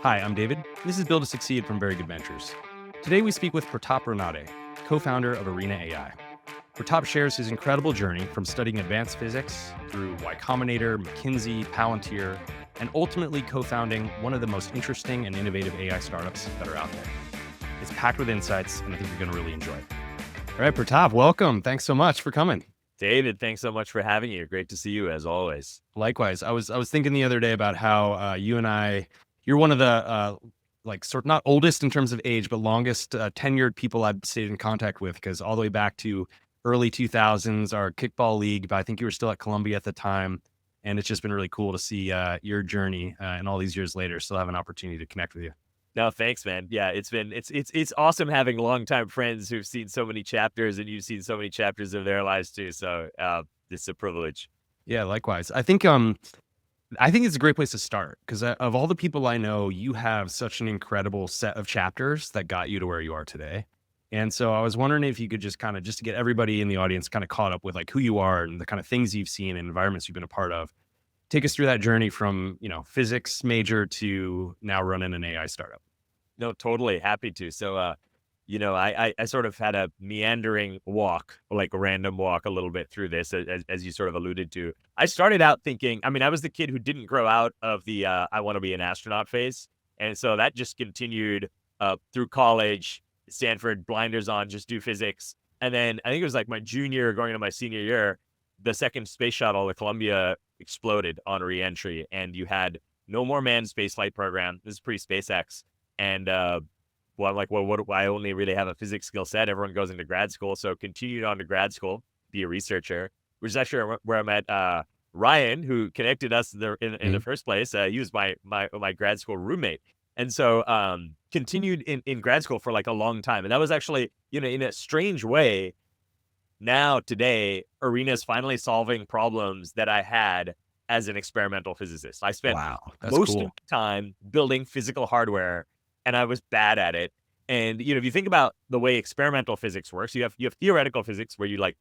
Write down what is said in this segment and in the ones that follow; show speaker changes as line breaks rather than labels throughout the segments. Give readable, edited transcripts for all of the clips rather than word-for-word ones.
Hi, I'm David. This is Build to Succeed from Very Good Ventures. Today we speak with Pratap Ranade, co-founder of Arena AI. Pratap shares his incredible journey from studying advanced physics through Y Combinator, McKinsey, Palantir, and ultimately co-founding one of the most interesting and innovative AI startups that are out there. It's packed with insights, and I think you're going to really enjoy it. All right, Pratap, welcome. Thanks so much for coming.
David, thanks so much for having you. Great to see you as always.
Likewise, I was thinking the other day about how you're one of the not oldest in terms of age, but longest tenured people I've stayed in contact with, because all the way back to early 2000s, our kickball league, but I think you were still at Columbia at the time. And it's just been really cool to see your journey and all these years later, still have an opportunity to connect with you.
No, thanks, man. Yeah, it's awesome having longtime friends who've seen so many chapters, and you've seen so many chapters of their lives too. So it's a privilege.
Yeah, likewise. I think it's a great place to start because of all the people I know, you have such an incredible set of chapters that got you to where you are today. And so I was wondering if you could just just to get everybody in the audience kind of caught up with like who you are and the kind of things you've seen and environments you've been a part of. Take us through that journey from, physics major to now running an AI startup.
No, totally happy to. So, I sort of had a meandering walk, like a random walk a little bit through this, as you sort of alluded to. I started out thinking, I was the kid who didn't grow out of the I want to be an astronaut phase. And so that just continued through college, Stanford, blinders on, just do physics. And then I think it was like my junior going into my senior year, the second space shuttle, the Columbia, exploded on reentry, and you had no more manned space flight program. This is pre-SpaceX. And I'm like, well, I only really have a physics skill set. Everyone goes into grad school. So continued on to grad school, be a researcher, which is actually where I met Ryan, who connected us in the first place. He was my grad school roommate. And so continued in grad school for like a long time. And that was actually, in a strange way, now today, Arena is finally solving problems that I had as an experimental physicist. I spent most of the time building physical hardware, and I was bad at it. And, if you think about the way experimental physics works, you have theoretical physics where you like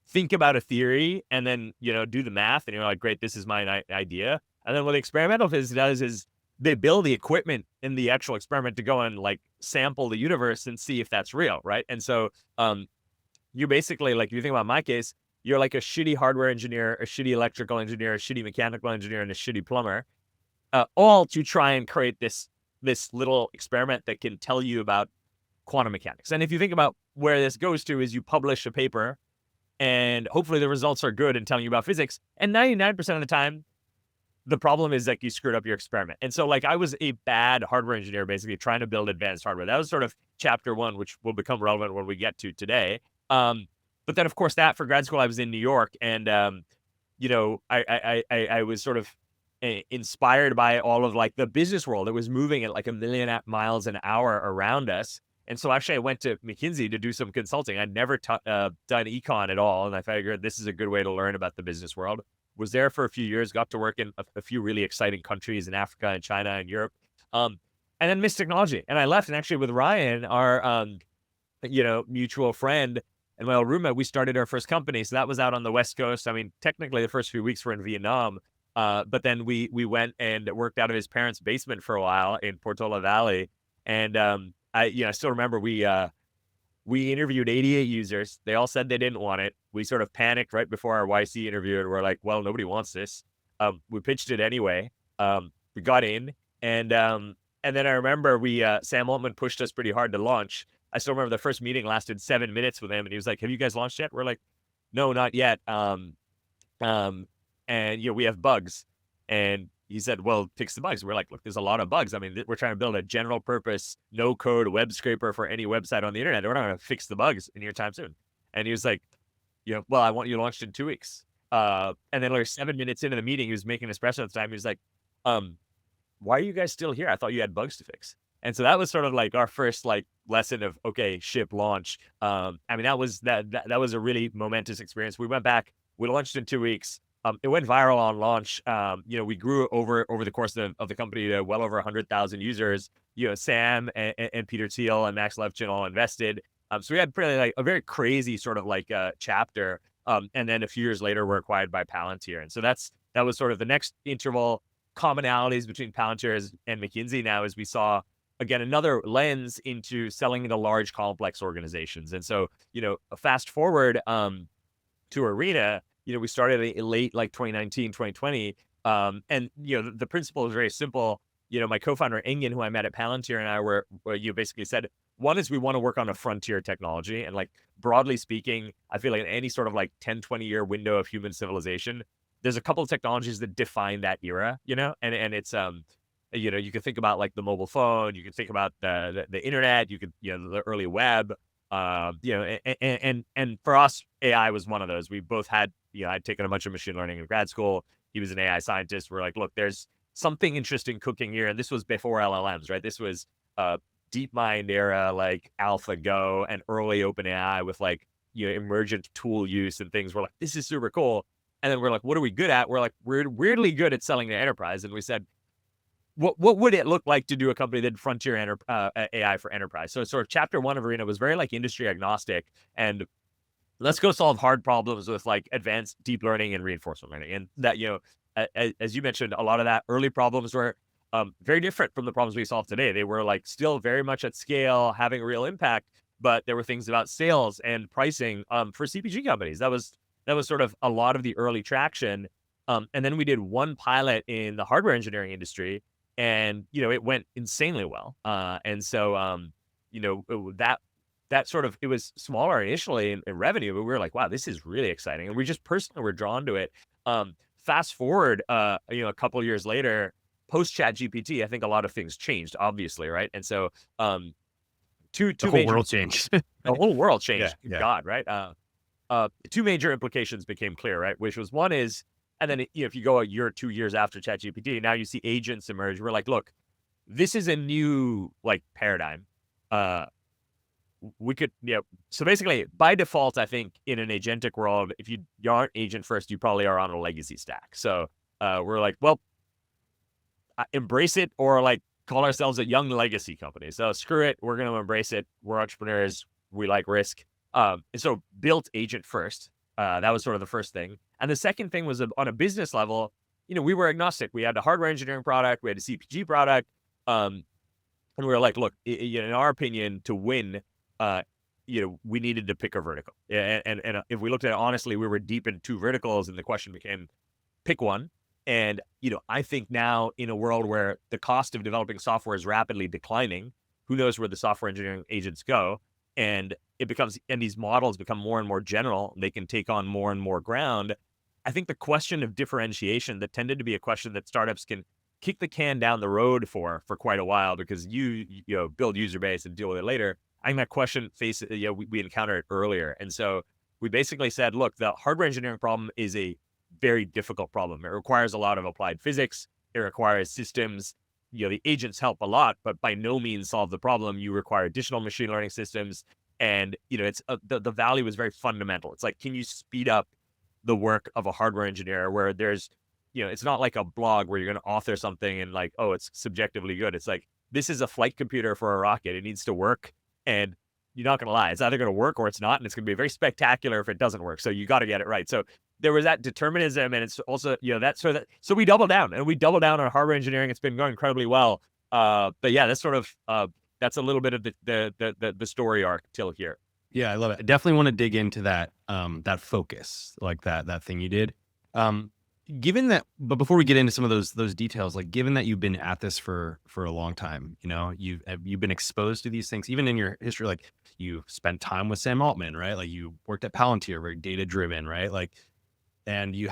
think about a theory and then, do the math and you're like, great, this is my idea. And then what experimental physics does is they build the equipment in the actual experiment to go and like sample the universe and see if that's real. Right. And so, you're basically like, if you think about my case, you're like a shitty hardware engineer, a shitty electrical engineer, a shitty mechanical engineer, and a shitty plumber, all to try and create this little experiment that can tell you about quantum mechanics. And if you think about where this goes to is you publish a paper and hopefully the results are good and telling you about physics. And 99% of the time, the problem is like you screwed up your experiment. And so like I was a bad hardware engineer, basically trying to build advanced hardware. That was sort of chapter one, which will become relevant when we get to today. But then of course that for grad school, I was in New York and, I was sort of inspired by all of like the business world that was moving at like 1 million miles an hour around us. And so actually I went to McKinsey to do some consulting. I'd never done econ at all. And I figured this is a good way to learn about the business world. Was there for a few years, got to work in a few really exciting countries in Africa and China and Europe. And then missed technology. And I left, and actually with Ryan, our, mutual friend and my old roommate, we started our first company. So that was out on the West Coast. Technically the first few weeks were in Vietnam. But then we went and worked out of his parents' basement for a while in Portola Valley. And I still remember we interviewed 88 users. They all said they didn't want it. We sort of panicked right before our YC interview, and we're like, well, nobody wants this. We pitched it anyway. We got in, and then I remember Sam Altman pushed us pretty hard to launch. I still remember the first meeting lasted 7 minutes with him, and he was like, have you guys launched yet? We're like, no, not yet. And we have bugs. And he said, well, fix the bugs. We're like, look, there's a lot of bugs. We're trying to build a general purpose, no code web scraper for any website on the internet. We're not going to fix the bugs anytime soon. And he was like, well, I want you launched in 2 weeks. And then like 7 minutes into the meeting, he was making espresso at the time. He was like, why are you guys still here? I thought you had bugs to fix. And so that was sort of like our first like lesson of, okay, ship launch. That was a really momentous experience. We went back, we launched in 2 weeks. It went viral on launch. We grew over the course of the company to well over 100,000 users. Sam and Peter Thiel and Max Levchin all invested. So we had pretty like a very crazy sort of like chapter. And then a few years later, we're acquired by Palantir. And so that was sort of the next interval. commonalities between Palantir and McKinsey now is we saw, again, another lens into selling to large, complex organizations. And so, fast forward to Arena, we started in late like 2019, 2020. And, the principle is very simple. My co-founder, Engin, who I met at Palantir, and I were basically said, one is we want to work on a frontier technology. And like, broadly speaking, I feel like in any sort of like 10, 20-year window of human civilization, there's a couple of technologies that define that era, and it's, you can think about like the mobile phone, you can think about the internet, you could, the early web, and for us, AI was one of those. We both had, I'd taken a bunch of machine learning in grad school. He was an AI scientist. We're like, look, there's something interesting cooking here. And this was before LLMs, right? This was DeepMind era, like AlphaGo and early OpenAI with like, emergent tool use and things. We're like, this is super cool. And then we're like, what are we good at? We're like, we're weirdly good at selling to enterprise. And we said, what would it look like to do a company that frontier AI for enterprise? So sort of chapter one of Arena was very like industry agnostic, and let's go solve hard problems with like advanced deep learning and reinforcement learning. And that, as you mentioned, a lot of that early problems were very different from the problems we solve today. They were like still very much at scale, having a real impact, but there were things about sales and pricing for CPG companies. That was sort of a lot of the early traction. And then we did one pilot in the hardware engineering industry, and, it went insanely well. And so, that sort of, it was smaller initially in revenue, but we were like, wow, this is really exciting. And we just personally were drawn to it. Fast forward, a couple of years later, post ChatGPT, I think a lot of things changed, obviously, right? And so, two
The whole
major
world changed.
the whole world changed.
Yeah.
God, right? Two major implications became clear, right? Which was one is, and then if you go a year or 2 years after ChatGPT, now you see agents emerge. We're like, look, this is a new like paradigm. We could, so basically by default, I think in an agentic world, if you aren't agent first, you probably are on a legacy stack. So we're like, well, embrace it or like call ourselves a young legacy company. So screw it. We're going to embrace it. We're entrepreneurs. We like risk. And so built agent first. That was sort of the first thing. And the second thing was on a business level, we were agnostic. We had a hardware engineering product. We had a CPG product. And we were like, look, in our opinion, to win, we needed to pick a vertical. And if we looked at it honestly, we were deep in two verticals, and the question became, pick one. And, I think now in a world where the cost of developing software is rapidly declining, who knows where the software engineering agents go? And these models become more and more general. They can take on more and more ground. I think the question of differentiation that tended to be a question that startups can kick the can down the road for quite a while, because you build user base and deal with it later. I think that question we encountered it earlier. And so we basically said, look, the hardware engineering problem is a very difficult problem. It requires a lot of applied physics. It requires systems. The agents help a lot, but by no means solve the problem. You require additional machine learning systems. And, it's the value is very fundamental. It's like, can you speed up the work of a hardware engineer where there's, it's not like a blog where you're going to author something and like, oh, it's subjectively good. It's like, this is a flight computer for a rocket. It needs to work. And you're not going to lie. It's either going to work or it's not. And it's going to be very spectacular if it doesn't work. So you got to get it right. So there was that determinism, and it's also, so we doubled down on hardware engineering. It's been going incredibly well. But yeah, that's sort of, that's a little bit of the story arc till here.
Yeah, I love it. I definitely want to dig into that that focus, like that thing you did. Given that, but before we get into some of those details, like given that you've been at this for a long time, you've been exposed to these things, even in your history, like you spent time with Sam Altman, right? Like you worked at Palantir, very data driven, right? Like, and you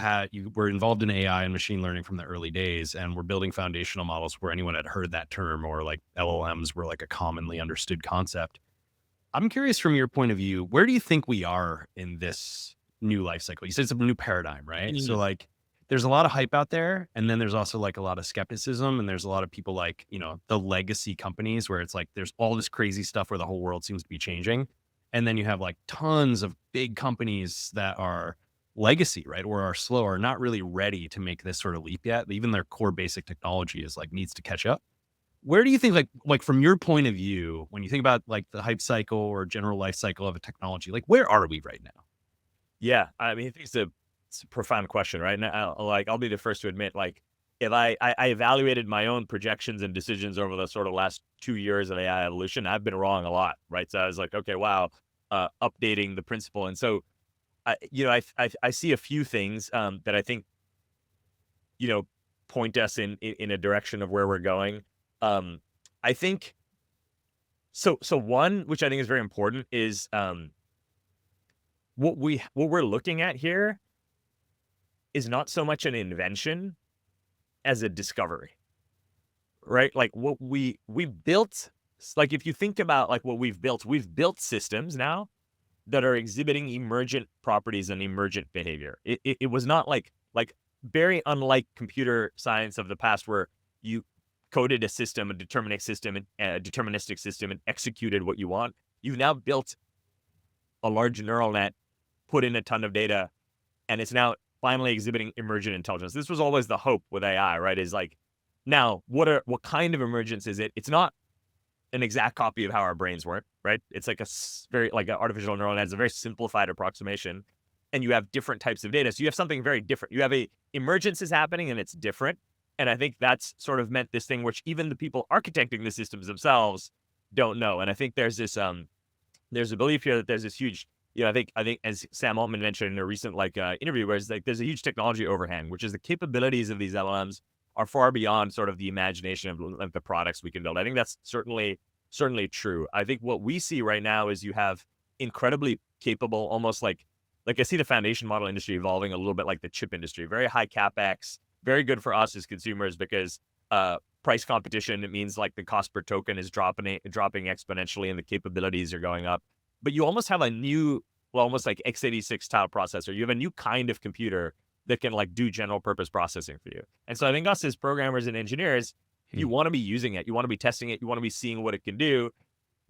were involved in AI and machine learning from the early days, and were building foundational models where anyone had heard that term, or like LLMs were like a commonly understood concept. I'm curious, from your point of view, where do you think we are in this new life cycle? You said it's a new paradigm, right?
Mhm.
So like, there's a lot of hype out there, and then there's also like a lot of skepticism, and there's a lot of people like, the legacy companies where it's like, there's all this crazy stuff where the whole world seems to be changing. And then you have like tons of big companies that are legacy, right? Or are slow, or not really ready to make this sort of leap yet. Even their core basic technology is like, needs to catch up. Where do you think, like from your point of view, when you think about like the hype cycle or general life cycle of a technology, like where are we right now?
Yeah. I mean, I think it's a profound question, right? And I'll be the first to admit, like, if I evaluated my own projections and decisions over the sort of last 2 years of AI evolution, I've been wrong a lot, right? So I was like, okay, wow, updating the principle. And so, I see a few things that I think, you know, point us in a direction of where we're going. I think so one, which I think is very important, is what we're looking at here is not so much an invention as a discovery, right? Like what we built, like if you think about like what we've built systems now that are exhibiting emergent properties and emergent behavior. It was not like very unlike computer science of the past where you coded a system, a deterministic system, and executed what you want. You've now built a large neural net, put in a ton of data, and it's now finally exhibiting emergent intelligence. This was always the hope with AI, right? Is like, now what kind of emergence is it? It's not an exact copy of how our brains work, right? It's like very like an artificial neural net. It's a very simplified approximation, and you have different types of data. So you have something very different. You have a emergence is happening, and it's different. And I think that's sort of meant this thing, which even the people architecting the systems themselves don't know. And I think there's this there's a belief here that there's this huge, I think as Sam Altman mentioned in a recent interview, where it's like there's a huge technology overhang, which is the capabilities of these LLMs are far beyond sort of the imagination of the products we can build. I think that's certainly true. I think what we see right now is you have incredibly capable, almost like I see the foundation model industry evolving a little bit like the chip industry, very high capex, very good for us as consumers because price competition, it means like the cost per token is dropping exponentially and the capabilities are going up. But you almost have a new, well, almost like x86 style processor. You have a new kind of computer that can like do general purpose processing for you. And so I think us as programmers and engineers, you want to be using it. You want to be testing it. You want to be seeing what it can do.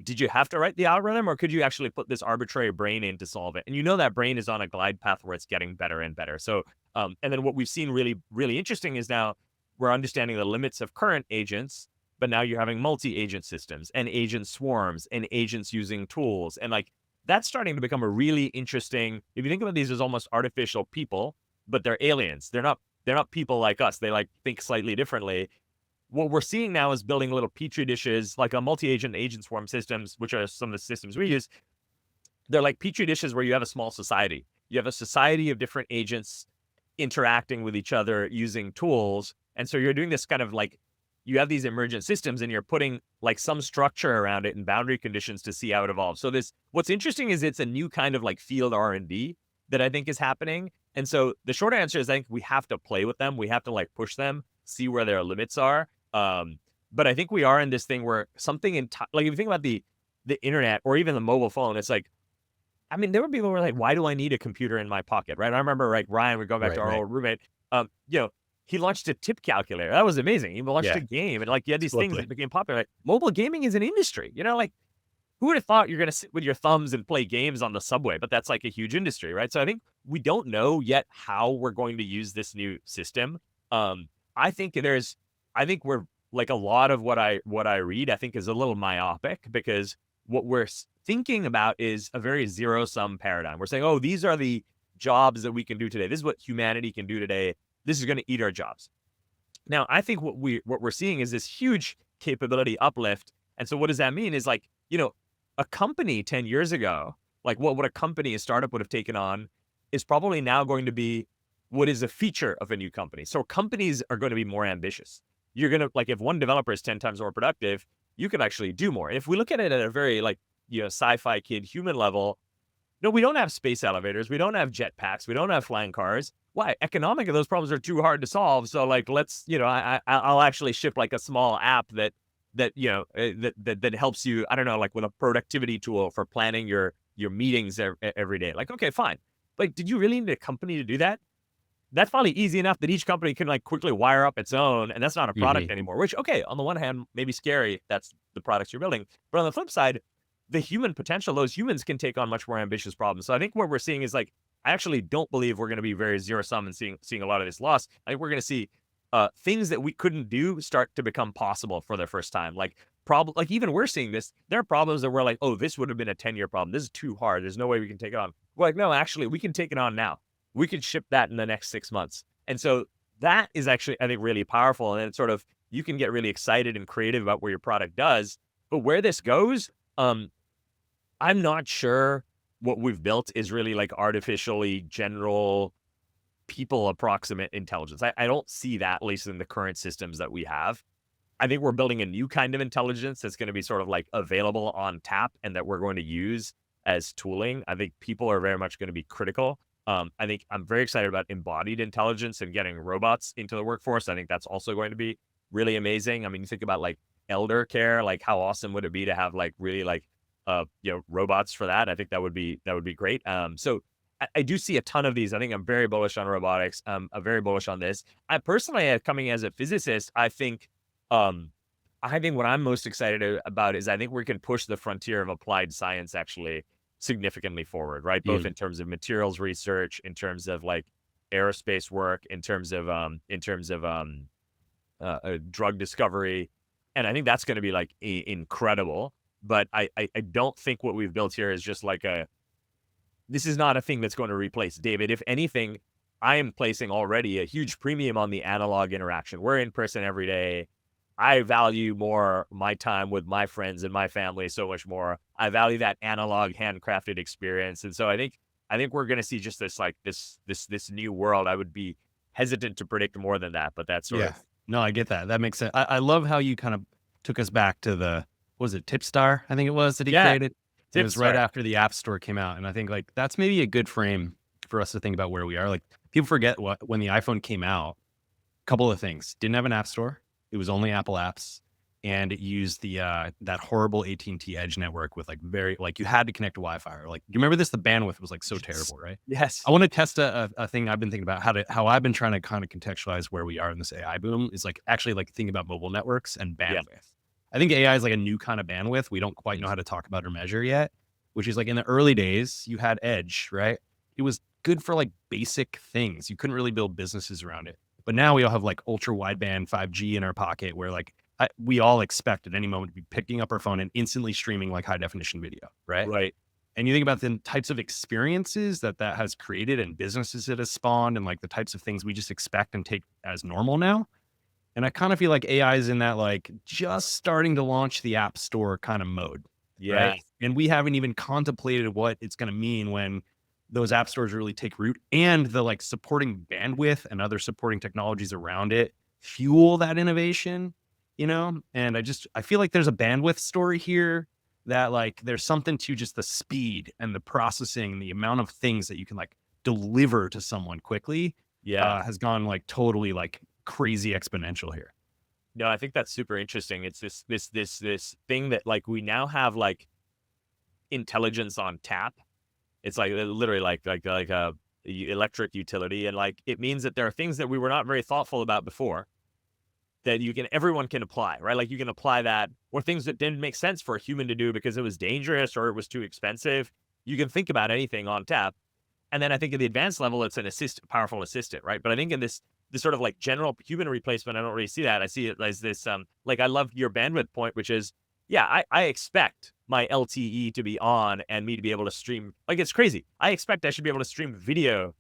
Did you have to write the algorithm, or could you actually put this arbitrary brain in to solve it? And you know that brain is on a glide path where it's getting better and better. So, and then what we've seen really, really interesting is now we're understanding the limits of current agents, but now you're having multi-agent systems and agent swarms and agents using tools. And like, that's starting to become a really interesting, if you think about these as almost artificial people, but they're aliens. They're not people like us. They like think slightly differently. What we're seeing now is building little petri dishes, like a multi-agent agent swarm systems, which are some of the systems we use. They're like petri dishes where you have a small society. You have a society of different agents interacting with each other using tools. And so you're doing this kind of like, you have these emergent systems and you're putting like some structure around it and boundary conditions to see how it evolves. So what's interesting is it's a new kind of like field R&D that I think is happening. And so the short answer is I think we have to play with them. We have to like push them, see where their limits are. But I think we are in this thing where something like if you think about the internet or even the mobile phone, it's like, I mean, there were people who were like, why do I need a computer in my pocket? Right. I remember like Ryan, we go back to our old roommate. He launched a tip calculator. That was amazing. He launched a game and like you had these things that became popular. Like mobile gaming is an industry, like who would have thought you're going to sit with your thumbs and play games on the subway? But that's like a huge industry, right? So I think we don't know yet how we're going to use this new system. I think we're like a lot of what I read, I think is a little myopic because what we're thinking about is a very zero sum paradigm. We're saying, oh, these are the jobs that we can do today. This is what humanity can do today. This is going to eat our jobs. Now, I think what we're seeing is this huge capability uplift. And so what does that mean is like, a company 10 years ago, like what a company, a startup would have taken on is probably now going to be what is a feature of a new company. So companies are going to be more ambitious. You're going to, like, if one developer is 10 times more productive, you can actually do more. And if we look at it at a very like, sci-fi kid human level, no, we don't have space elevators. We don't have jetpacks. We don't have flying cars. Why? Economically, those problems are too hard to solve. So like, let's, I'll actually ship like a small app that helps you, I don't know, like with a productivity tool for planning your meetings every day. Like, okay, fine. Like, did you really need a company to do that? That's probably easy enough that each company can like quickly wire up its own, and that's not a product anymore, which, okay, on the one hand, maybe scary. That's the products you're building. But on the flip side, the human potential, those humans can take on much more ambitious problems. So I think what we're seeing is like, I actually don't believe we're going to be very zero sum and seeing a lot of this loss. I think we're going to see things that we couldn't do start to become possible for the first time. Like even we're seeing this. There are problems that we're like, oh, this would have been a 10-year problem. This is too hard. There's no way we can take it on. We're like, no, actually, we can take it on now. We can ship that in the next 6 months. And so that is actually, I think, really powerful. And it's sort of, you can get really excited and creative about what your product does, but where this goes, I'm not sure what we've built is really like artificially general people approximate intelligence. I don't see that, at least in the current systems that we have. I think we're building a new kind of intelligence that's going to be sort of like available on tap and that we're going to use as tooling. I think people are very much going to be critical. I think I'm very excited about embodied intelligence and getting robots into the workforce. I think that's also going to be really amazing. I mean, you think about like elder care, like how awesome would it be to have like really like, robots for that? I think that would be great. So I do see a ton of these. I think I'm very bullish on robotics. I'm very bullish on this. I personally, coming as a physicist, um, I think what I'm most excited about is I think we can push the frontier of applied science actually significantly forward, right? Both
Mm.
in terms of materials research, in terms of like aerospace work, drug discovery, and I think that's going to be like incredible. But I don't think what we've built here is just like this is not a thing that's going to replace David. If anything, I am placing already a huge premium on the analog interaction. We're in person every day. I value more my time with my friends and my family so much more. I value that analog handcrafted experience. And so I think we're going to see just this like this new world. I would be hesitant to predict more than that, but that's sort
Yeah.
of
No, I get that. That makes sense. I love how you kind of took us back to what was it, Tipstar, I think it was, that he
yeah,
created? And it
tip
was right
start.
after the App Store came out, and I think, like, that's maybe a good frame for us to think about where we are. Like, people forget when the iPhone came out, a couple of things. Didn't have an App Store. It was only Apple apps, and it used that horrible AT&T Edge network with, like, you had to connect to Wi-Fi, or, like, you remember this? The bandwidth was, like, so
Yes.
terrible, right?
Yes.
I wanna test a thing I've been thinking about, how I've been trying to kinda contextualize where we are in this AI boom is, like, actually, like, thinking about mobile networks and
Yeah.
bandwidth. I think AI is like a new kind of bandwidth we don't quite know how to talk about or measure yet, which is like in the early days, you had Edge, right? It was good for like basic things. You couldn't really build businesses around it. But now we all have like ultra wideband 5G in our pocket where like we all expect at any moment to be picking up our phone and instantly streaming like high definition video, right?
Right.
And you think about the types of experiences that has created and businesses it has spawned and like the types of things we just expect and take as normal now. And I kind of feel like AI is in that like just starting to launch the app store kind of mode, right?
Yeah.
And we haven't even contemplated what it's going to mean when those app stores really take root and the like supporting bandwidth and other supporting technologies around it fuel that innovation, And I feel like there's a bandwidth story here that like there's something to just the speed and the processing, the amount of things that you can like deliver to someone quickly
Yeah.
has gone like totally like crazy exponential here.
No, I think that's super interesting. It's this thing that like we now have like intelligence on tap. It's like literally like a electric utility, and like it means that there are things that we were not very thoughtful about before that everyone can apply, right? Like you can apply that, or things that didn't make sense for a human to do because it was dangerous or it was too expensive. You can think about anything on tap. And then I think at the advanced level, it's an powerful assistant, right? But I think in this sort of like general human replacement, I don't really see that. I see it as this, like I love your bandwidth point, which is, yeah, I expect my LTE to be on and me to be able to stream. Like it's crazy. I expect I should be able to stream video,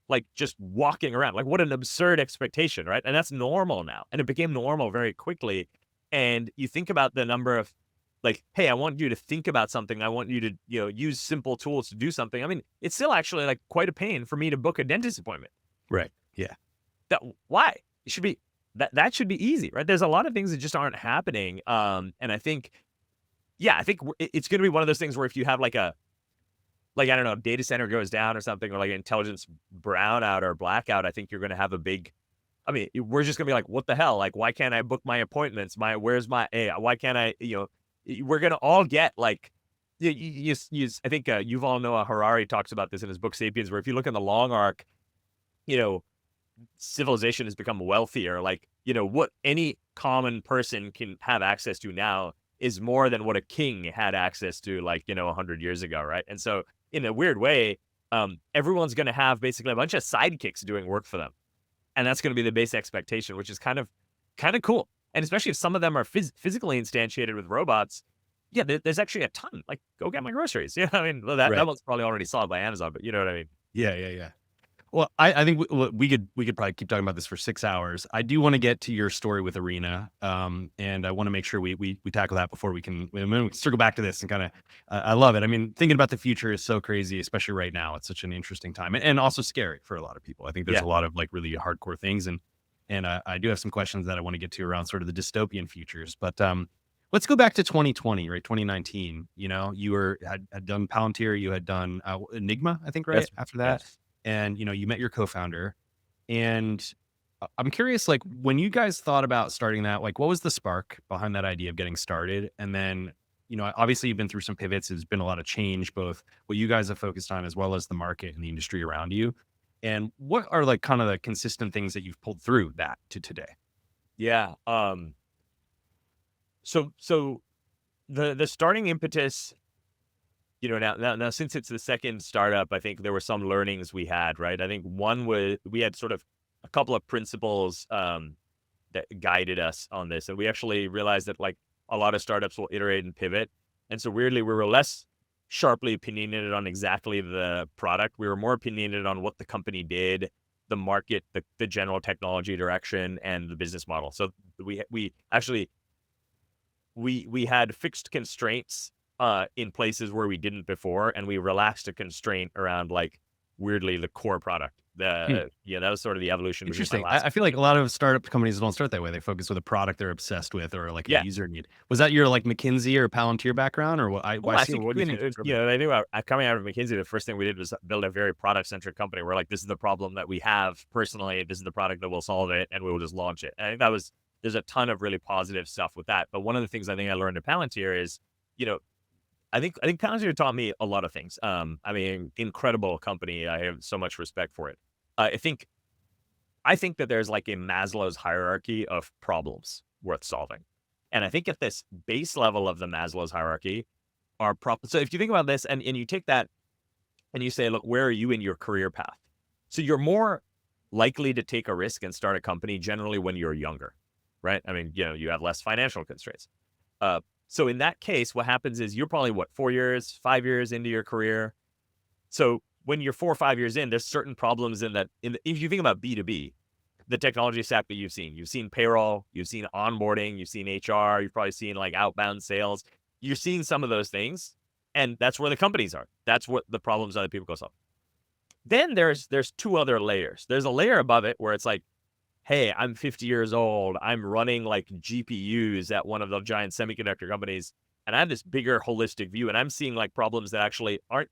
like just walking around. Like what an absurd expectation, right? And that's normal now. And it became normal very quickly. And you think about the number of like, hey, I want you to think about something. I want you to, use simple tools to do something. I mean, it's still actually like quite a pain for me to book a dentist appointment.
Right. Yeah.
Why? It should be that should be easy, right? There's a lot of things that just aren't happening. And I think, yeah, I think it's going to be one of those things where if you have like I don't know, data center goes down or something, or like an intelligence brownout or blackout, I think you're going to have a big. I mean, we're just gonna be like, what the hell? Like, why can't I book my appointments? Where's my why can't I? We're gonna all get like, I think Yuval Noah Harari talks about this in his book *Sapiens*, where if you look in the long arc, you know, civilization has become wealthier. Like, what any common person can have access to now is more than what a king had access to, like, 100 years ago, right? And so, in a weird way, everyone's gonna have basically a bunch of sidekicks doing work for them, and that's gonna be the base expectation, which is kind of cool. And especially if some of them are physically instantiated with robots, yeah, there's actually a ton. Like, go get my groceries. I mean, well, that
Right.
one's probably already solved by Amazon, but you know what I mean?
Yeah. Well, I think we could probably keep talking about this for 6 hours. I do want to get to your story with Arena, and I want to make sure we tackle that before we can circle back to this and kind of. I love it. I mean, thinking about the future is so crazy, especially right now. It's such an interesting time, and also scary for a lot of people. I think there's
Yeah.
a lot of like really hardcore things, and I do have some questions that I want to get to around sort of the dystopian futures. But let's go back to 2020, right? 2019. You know, had done Palantir, you had done Enigma, I think, right
Yes.
after that,
Yes.
and you met your co-founder, and I'm curious, like when you guys thought about starting that, like what was the spark behind that idea of getting started? And then, obviously you've been through some pivots. There's been a lot of change, both what you guys have focused on as well as the market and the industry around you. And what are like kind of the consistent things that you've pulled through that to today?
Yeah. So the starting impetus, now since it's the second startup, I think there were some learnings we had, right? I think one was we had sort of a couple of principles that guided us on this, and we actually realized that like a lot of startups will iterate and pivot, and so weirdly we were less sharply opinionated on exactly the product. We were more opinionated on what the company did, the market, the general technology direction, and the business model. So we actually we had fixed constraints in places where we didn't before, and we relaxed a constraint around like weirdly the core product.
Hmm.
That was sort of the evolution between my
Interesting. I,
last.
I feel like a lot of startup companies don't start that way. They focus with a product they're obsessed with or like a
Yeah.
user need. Was that your like McKinsey or Palantir background, or what?
Well,
I
I
see.
think
What do you think?
I think coming out of McKinsey, the first thing we did was build a very product centric company. We're like, this is the problem that we have personally. This is the product that will solve it, and we will just launch it. And I think there's a ton of really positive stuff with that. But one of the things I think I learned at Palantir is, you know, I think Palantir taught me a lot of things. I mean, incredible company. I have so much respect for it. I think that there's like a Maslow's hierarchy of problems worth solving. And I think at this base level of the Maslow's hierarchy are so if you think about this and you take that and you say, look, where are you in your career path? So you're more likely to take a risk and start a company generally when you're younger, right? I mean, you have less financial constraints. So in that case, what happens is you're probably 4 years, 5 years into your career. So when you're 4 or 5 years in, there's certain problems in that. If you think about B2B, the technology stack that you've seen payroll, you've seen onboarding, you've seen HR, you've probably seen like outbound sales. You're seeing some of those things, and that's where the companies are. That's what the problems other people go solve. Then there's two other layers. There's a layer above it where it's like, hey, I'm 50 years old. I'm running like GPUs at one of the giant semiconductor companies, and I have this bigger holistic view, and I'm seeing like problems that actually aren't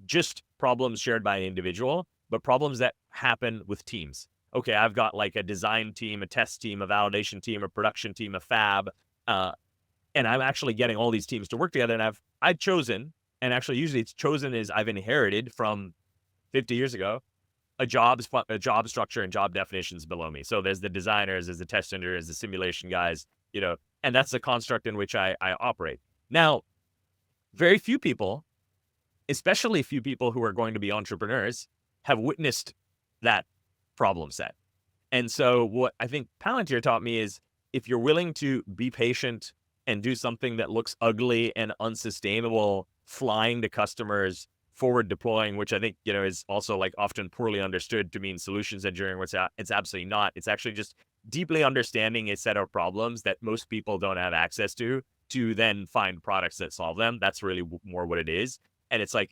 just problems shared by an individual, but problems that happen with teams. Okay, I've got like a design team, a test team, a validation team, a production team, a fab, and I'm actually getting all these teams to work together. And I've chosen, and actually usually it's chosen is I've inherited from 50 years ago a job structure and job definitions below me. So there's the designers, there's the test engineers, the simulation guys, and that's the construct in which I operate. Now, very few people, especially few people who are going to be entrepreneurs, have witnessed that problem set. And so what I think Palantir taught me is if you're willing to be patient and do something that looks ugly and unsustainable, flying to customers, forward deploying, which I think, is also like often poorly understood to mean solutions engineering, which it's absolutely not. It's actually just deeply understanding a set of problems that most people don't have access to then find products that solve them. That's really more what it is. And it's like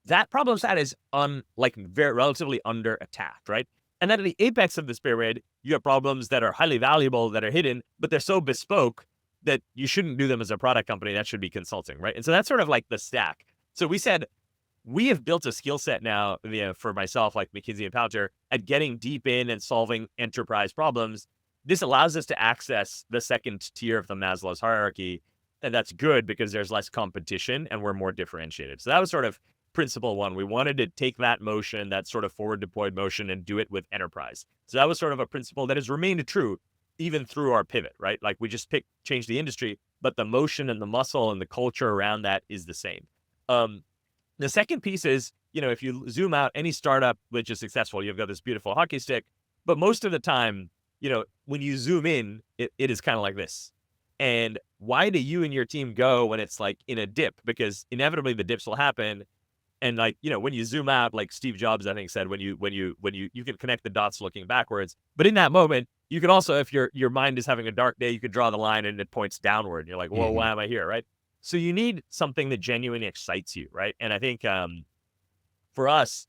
that problem set is very relatively under attack, right? And then at the apex of this pyramid, you have problems that are highly valuable, that are hidden, but they're so bespoke that you shouldn't do them as a product company. That should be consulting, right? And so that's sort of like the stack. So we said, we have built a skill set now, for myself, like McKinsey and Palantir, at getting deep in and solving enterprise problems. This allows us to access the second tier of the Maslow's hierarchy. And that's good because there's less competition and we're more differentiated. So that was sort of principle one. We wanted to take that motion, that sort of forward deployed motion, and do it with enterprise. So that was sort of a principle that has remained true even through our pivot, right? Like we just changed the industry, but the motion and the muscle and the culture around that is the same. The second piece is, if you zoom out, any startup which is successful, you've got this beautiful hockey stick, but most of the time, when you zoom in, it is kind of like this. And why do you and your team go when it's like in a dip? Because inevitably the dips will happen. And like, when you zoom out, like Steve Jobs, I think said, you can connect the dots looking backwards. But in that moment, you can also, if your mind is having a dark day, you could draw the line and it points downward. You're like, well,
Mhm.
why am I here? Right. So you need something that genuinely excites you. Right. And I think, for us,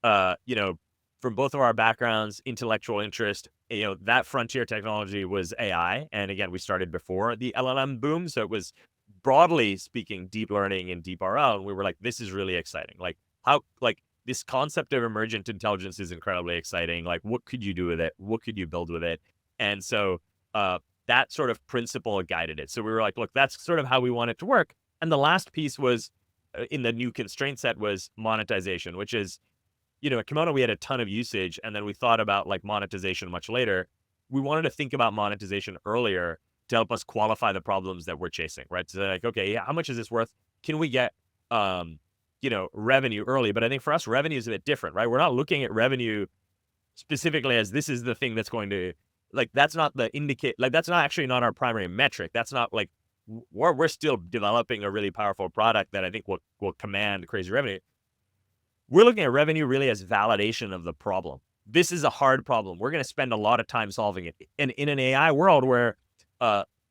uh, you know, from both of our backgrounds, intellectual interest, that frontier technology was AI. And again, we started before the LLM boom. So it was, broadly speaking, deep learning and deep RL. And we were like, this is really exciting. Like this concept of emergent intelligence is incredibly exciting. Like, what could you do with it? What could you build with it? And so, that sort of principle guided it. So we were like, look, that's sort of how we want it to work. And the last piece was, in the new constraint set, was monetization, which is, at Kimono, we had a ton of usage, and then we thought about like monetization much later. We wanted to think about monetization earlier to help us qualify the problems that we're chasing, right? So like, okay, yeah, how much is this worth? Can we get, revenue early? But I think for us, revenue is a bit different, right? We're not looking at revenue specifically as this is the thing that's going to, like, that's not the indicate, like, that's not actually not our primary metric. That's not like, we're still developing a really powerful product that I think will command crazy revenue. We're looking at revenue really as validation of the problem. This is a hard problem. We're going to spend a lot of time solving it. And in an AI world where,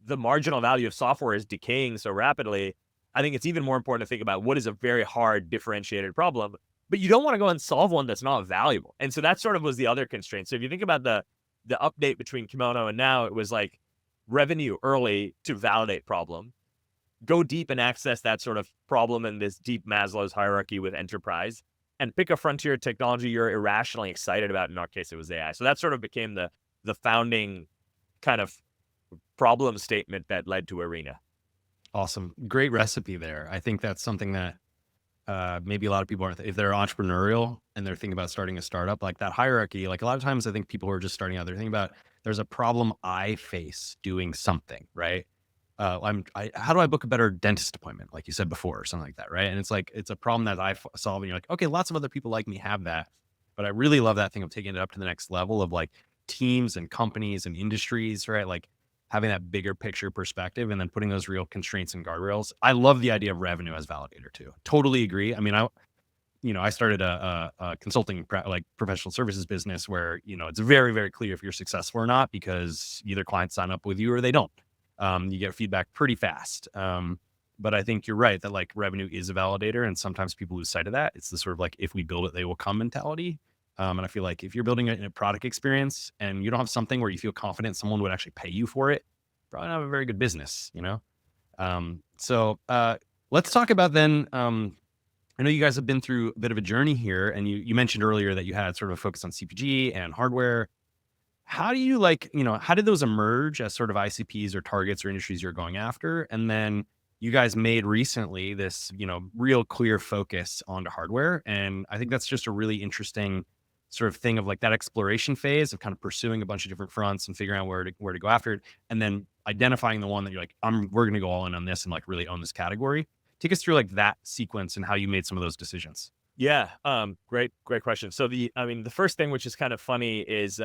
the marginal value of software is decaying so rapidly, I think it's even more important to think about what is a very hard differentiated problem. But you don't want to go and solve one that's not valuable. And so that sort of was the other constraint. So if you think about the update between Kimono and now, it was like revenue early to validate problem, go deep and access that sort of problem in this deep Maslow's hierarchy with enterprise, and pick a frontier technology you're irrationally excited about. In our case, it was AI. So that sort of became the founding kind of problem statement that led to Arena.
Awesome. Great recipe there. I think that's something that maybe a lot of people aren't, if they're entrepreneurial and they're thinking about starting a startup, like that hierarchy, like a lot of times I think people who are just starting out, they're thinking about there's a problem I face doing something, right? How do I book a better dentist appointment? Like you said before, or something like that. Right. And it's like, it's a problem that I solve. And you're like, okay, lots of other people like me have that. But I really love that thing of taking it up to the next level of like teams and companies and industries, right? Like having that bigger picture perspective and then putting those real constraints and guardrails. I love the idea of revenue as validator too. Totally agree. I mean, I started a consulting like professional services business where, it's very, very clear if you're successful or not, because either clients sign up with you or they don't. You get feedback pretty fast. But I think you're right that like revenue is a validator, and sometimes people lose sight of that. It's the sort of like, if we build it, they will come mentality. And I feel like if you're building a product experience and you don't have something where you feel confident someone would actually pay you for it, probably not a very good business, So let's talk about then, I know you guys have been through a bit of a journey here, and you mentioned earlier that you had sort of a focus on CPG and hardware. How do you how did those emerge as sort of ICPs or targets or industries you're going after? And then you guys made recently this, real clear focus onto hardware. And I think that's just a really interesting sort of thing of like that exploration phase of kind of pursuing a bunch of different fronts and figuring out where to go after it. And then identifying the one that you're like, we're going to go all in on this and like really own this category. Take us through like that sequence and how you made some of those decisions.
Yeah. Great question. So the first thing, which is kind of funny, is,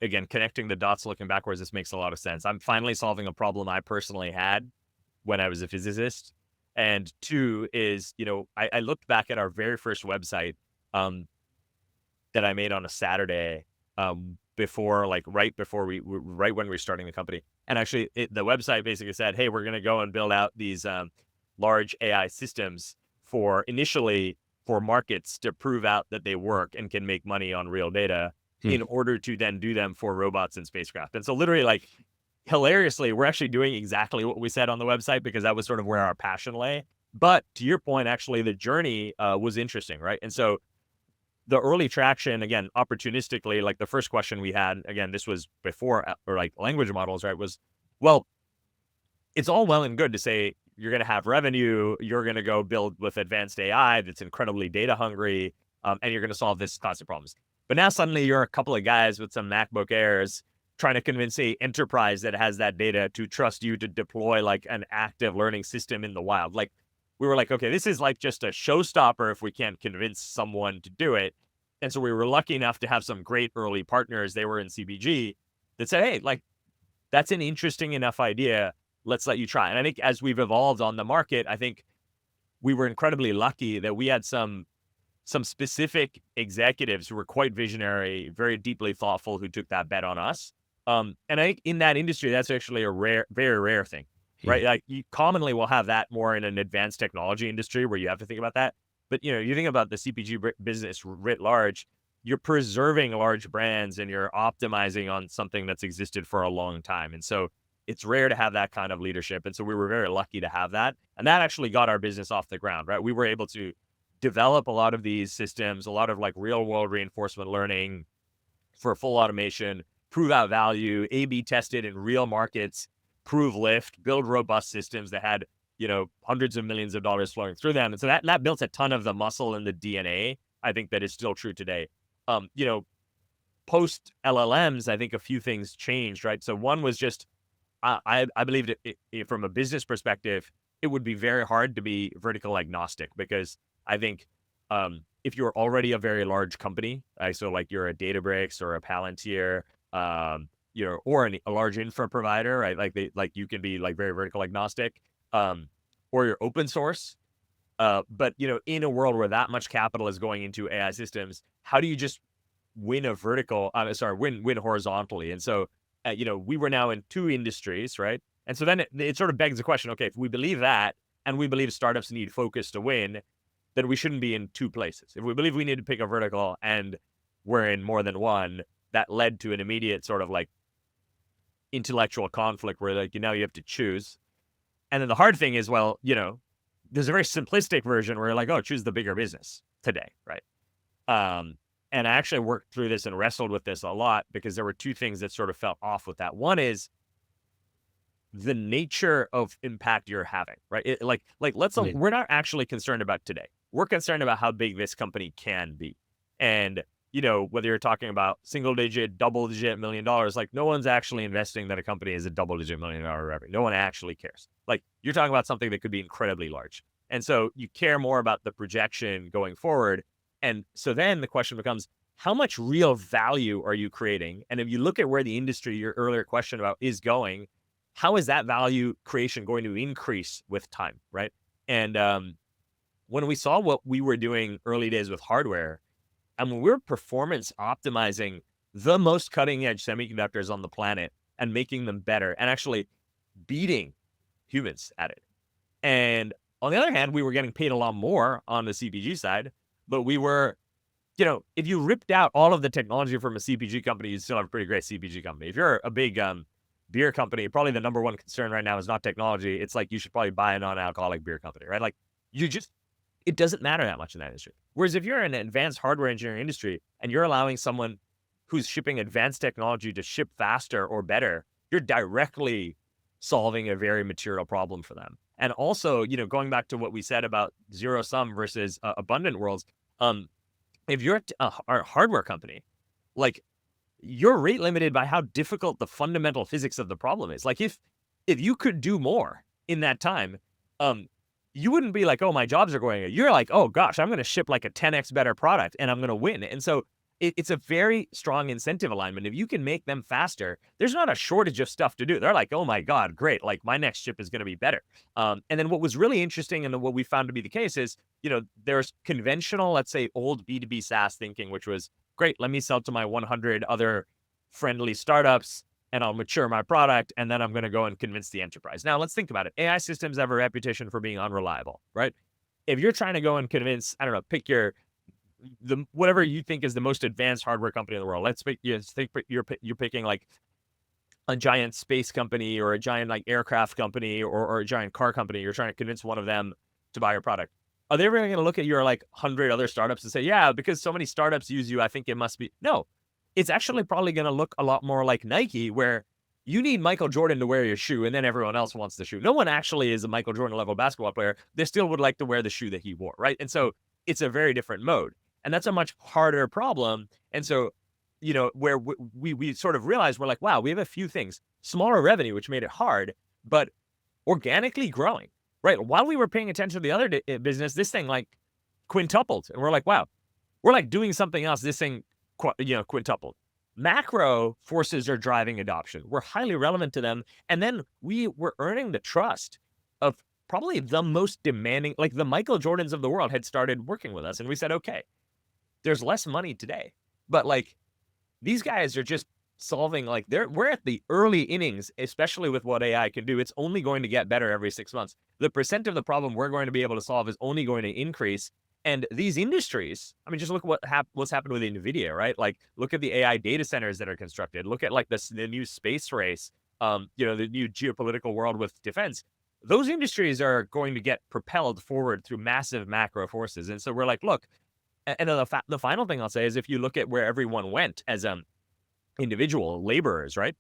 again, connecting the dots looking backwards. This makes a lot of sense. I'm finally solving a problem I personally had when I was a physicist. And two is, I looked back at our very first website, that I made on a Saturday, before, like right when we were starting the company. And actually the website basically said, hey, we're going to go and build out these, large AI systems initially for markets to prove out that they work and can make money on real data in order to then do them for robots and spacecraft. And so literally, like, hilariously, we're actually doing exactly what we said on the website, because that was sort of where our passion lay. But to your point, actually, the journey was interesting, right? And so the early traction, again, opportunistically, like the first question we had, again, this was before, or like language models, right, was, well, it's all well and good to say you're going to have revenue, you're going to go build with advanced AI that's incredibly data hungry, and you're going to solve this class of problems. But now suddenly you're a couple of guys with some MacBook Airs trying to convince a enterprise that has that data to trust you to deploy like an active learning system in the wild. Like, we were like, okay, this is like just a showstopper if we can't convince someone to do it. And so we were lucky enough to have some great early partners. They were in CPG that said, hey, like, that's an interesting enough idea. Let's let you try. And I think as we've evolved on the market, I think we were incredibly lucky that we had some specific executives who were quite visionary, very deeply thoughtful, who took that bet on us. And I think in that industry, that's actually a very rare thing, right?
Yeah.
Like you commonly will have that more in an advanced technology industry where you have to think about that. But you think about the CPG business writ large, you're preserving large brands and you're optimizing on something that's existed for a long time. And so it's rare to have that kind of leadership. And so we were very lucky to have that. And that actually got our business off the ground, right? We were able to develop a lot of these systems, a lot of like real world reinforcement learning for full automation, prove out value, A/B tested in real markets, prove lift, build robust systems that had, hundreds of millions of dollars flowing through them. And so that built a ton of the muscle and the DNA, I think, that is still true today. Post LLMs, I think a few things changed, right? So one was just, I believed from a business perspective, it would be very hard to be vertical agnostic, because I think if you're already a very large company, so like you're a Databricks or a Palantir, or a large infra provider, right? Like you can be like very vertical agnostic, or you're open source. But in a world where that much capital is going into AI systems, how do you just win win horizontally? And so, we were now in two industries, right? And so then it sort of begs the question, okay, if we believe that, and we believe startups need focus to win, then we shouldn't be in two places. If we believe we need to pick a vertical and we're in more than one, that led to an immediate sort of like intellectual conflict where like, you have to choose. And then the hard thing is, well, there's a very simplistic version where you're like, oh, choose the bigger business today, right? And I actually worked through this and wrestled with this a lot, because there were two things that sort of felt off with that. One is the nature of impact you're having, right? We're not actually concerned about today. We're concerned about how big this company can be. And, whether you're talking about single digit, double digit $1 million, like no one's actually investing that a company is a double digit $1 million revenue. No one actually cares. Like you're talking about something that could be incredibly large. And so you care more about the projection going forward. And so then the question becomes, how much real value are you creating? And if you look at where the industry, your earlier question about, is going, how is that value creation going to increase with time, right? And when we saw what we were doing early days with hardware, and when we're performance optimizing the most cutting edge semiconductors on the planet and making them better and actually beating humans at it. And on the other hand, we were getting paid a lot more on the CPG side, but we were, if you ripped out all of the technology from a CPG company, you still have a pretty great CPG company. If you're a big beer company, probably the number one concern right now is not technology. It's like, you should probably buy a non-alcoholic beer company, right? Like it doesn't matter that much in that industry. Whereas if you're in an advanced hardware engineering industry and you're allowing someone who's shipping advanced technology to ship faster or better, you're directly solving a very material problem for them. And also, going back to what we said about zero sum versus abundant worlds, if you're a hardware company, like you're rate limited by how difficult the fundamental physics of the problem is. Like if you could do more in that time, you wouldn't be like, oh, my jobs are going. You're like, oh gosh, I'm going to ship like a 10x better product and I'm going to win. And so it's a very strong incentive alignment. If you can make them faster, there's not a shortage of stuff to do. They're like, oh my God, great. Like my next chip is going to be better. And then what was really interesting and what we found to be the case is, there's conventional, let's say old B2B SaaS thinking, which was great. Let me sell to my 100 other friendly startups and I'll mature my product. And then I'm going to go and convince the enterprise. Now let's think about it. AI systems have a reputation for being unreliable, right? If you're trying to go and convince, I don't know, pick whatever you think is the most advanced hardware company in the world. Let's pick, you're picking like a giant space company or a giant like aircraft company or a giant car company. You're trying to convince one of them to buy your product. Are they really going to look at your like 100 other startups and say, yeah, because so many startups use you, I think it must be? No, it's actually probably going to look a lot more like Nike, where you need Michael Jordan to wear your shoe and then everyone else wants the shoe. No one actually is a Michael Jordan level basketball player. They still would like to wear the shoe that he wore, right? And so it's a very different mode. And that's a much harder problem. And so, where we sort of realized, we're like, wow, we have a few things, smaller revenue, which made it hard, but organically growing, right? While we were paying attention to the other business, this thing like quintupled. And we're like, wow, we're like doing something else. This thing, quintupled. Macro forces are driving adoption. We're highly relevant to them. And then we were earning the trust of probably the most demanding, like the Michael Jordans of the world had started working with us. And we said, okay, there's less money today, but like these guys are just solving, like we're at the early innings, especially with what AI can do. It's only going to get better every 6 months. The percent of the problem we're going to be able to solve is only going to increase. And these industries, I mean, just look at what's happened with NVIDIA, right? Like, look at the AI data centers that are constructed. Look at like the new space race, the new geopolitical world with defense. Those industries are going to get propelled forward through massive macro forces. And so we're like, look, and the final thing I'll say is if you look at where everyone went as individual laborers, right?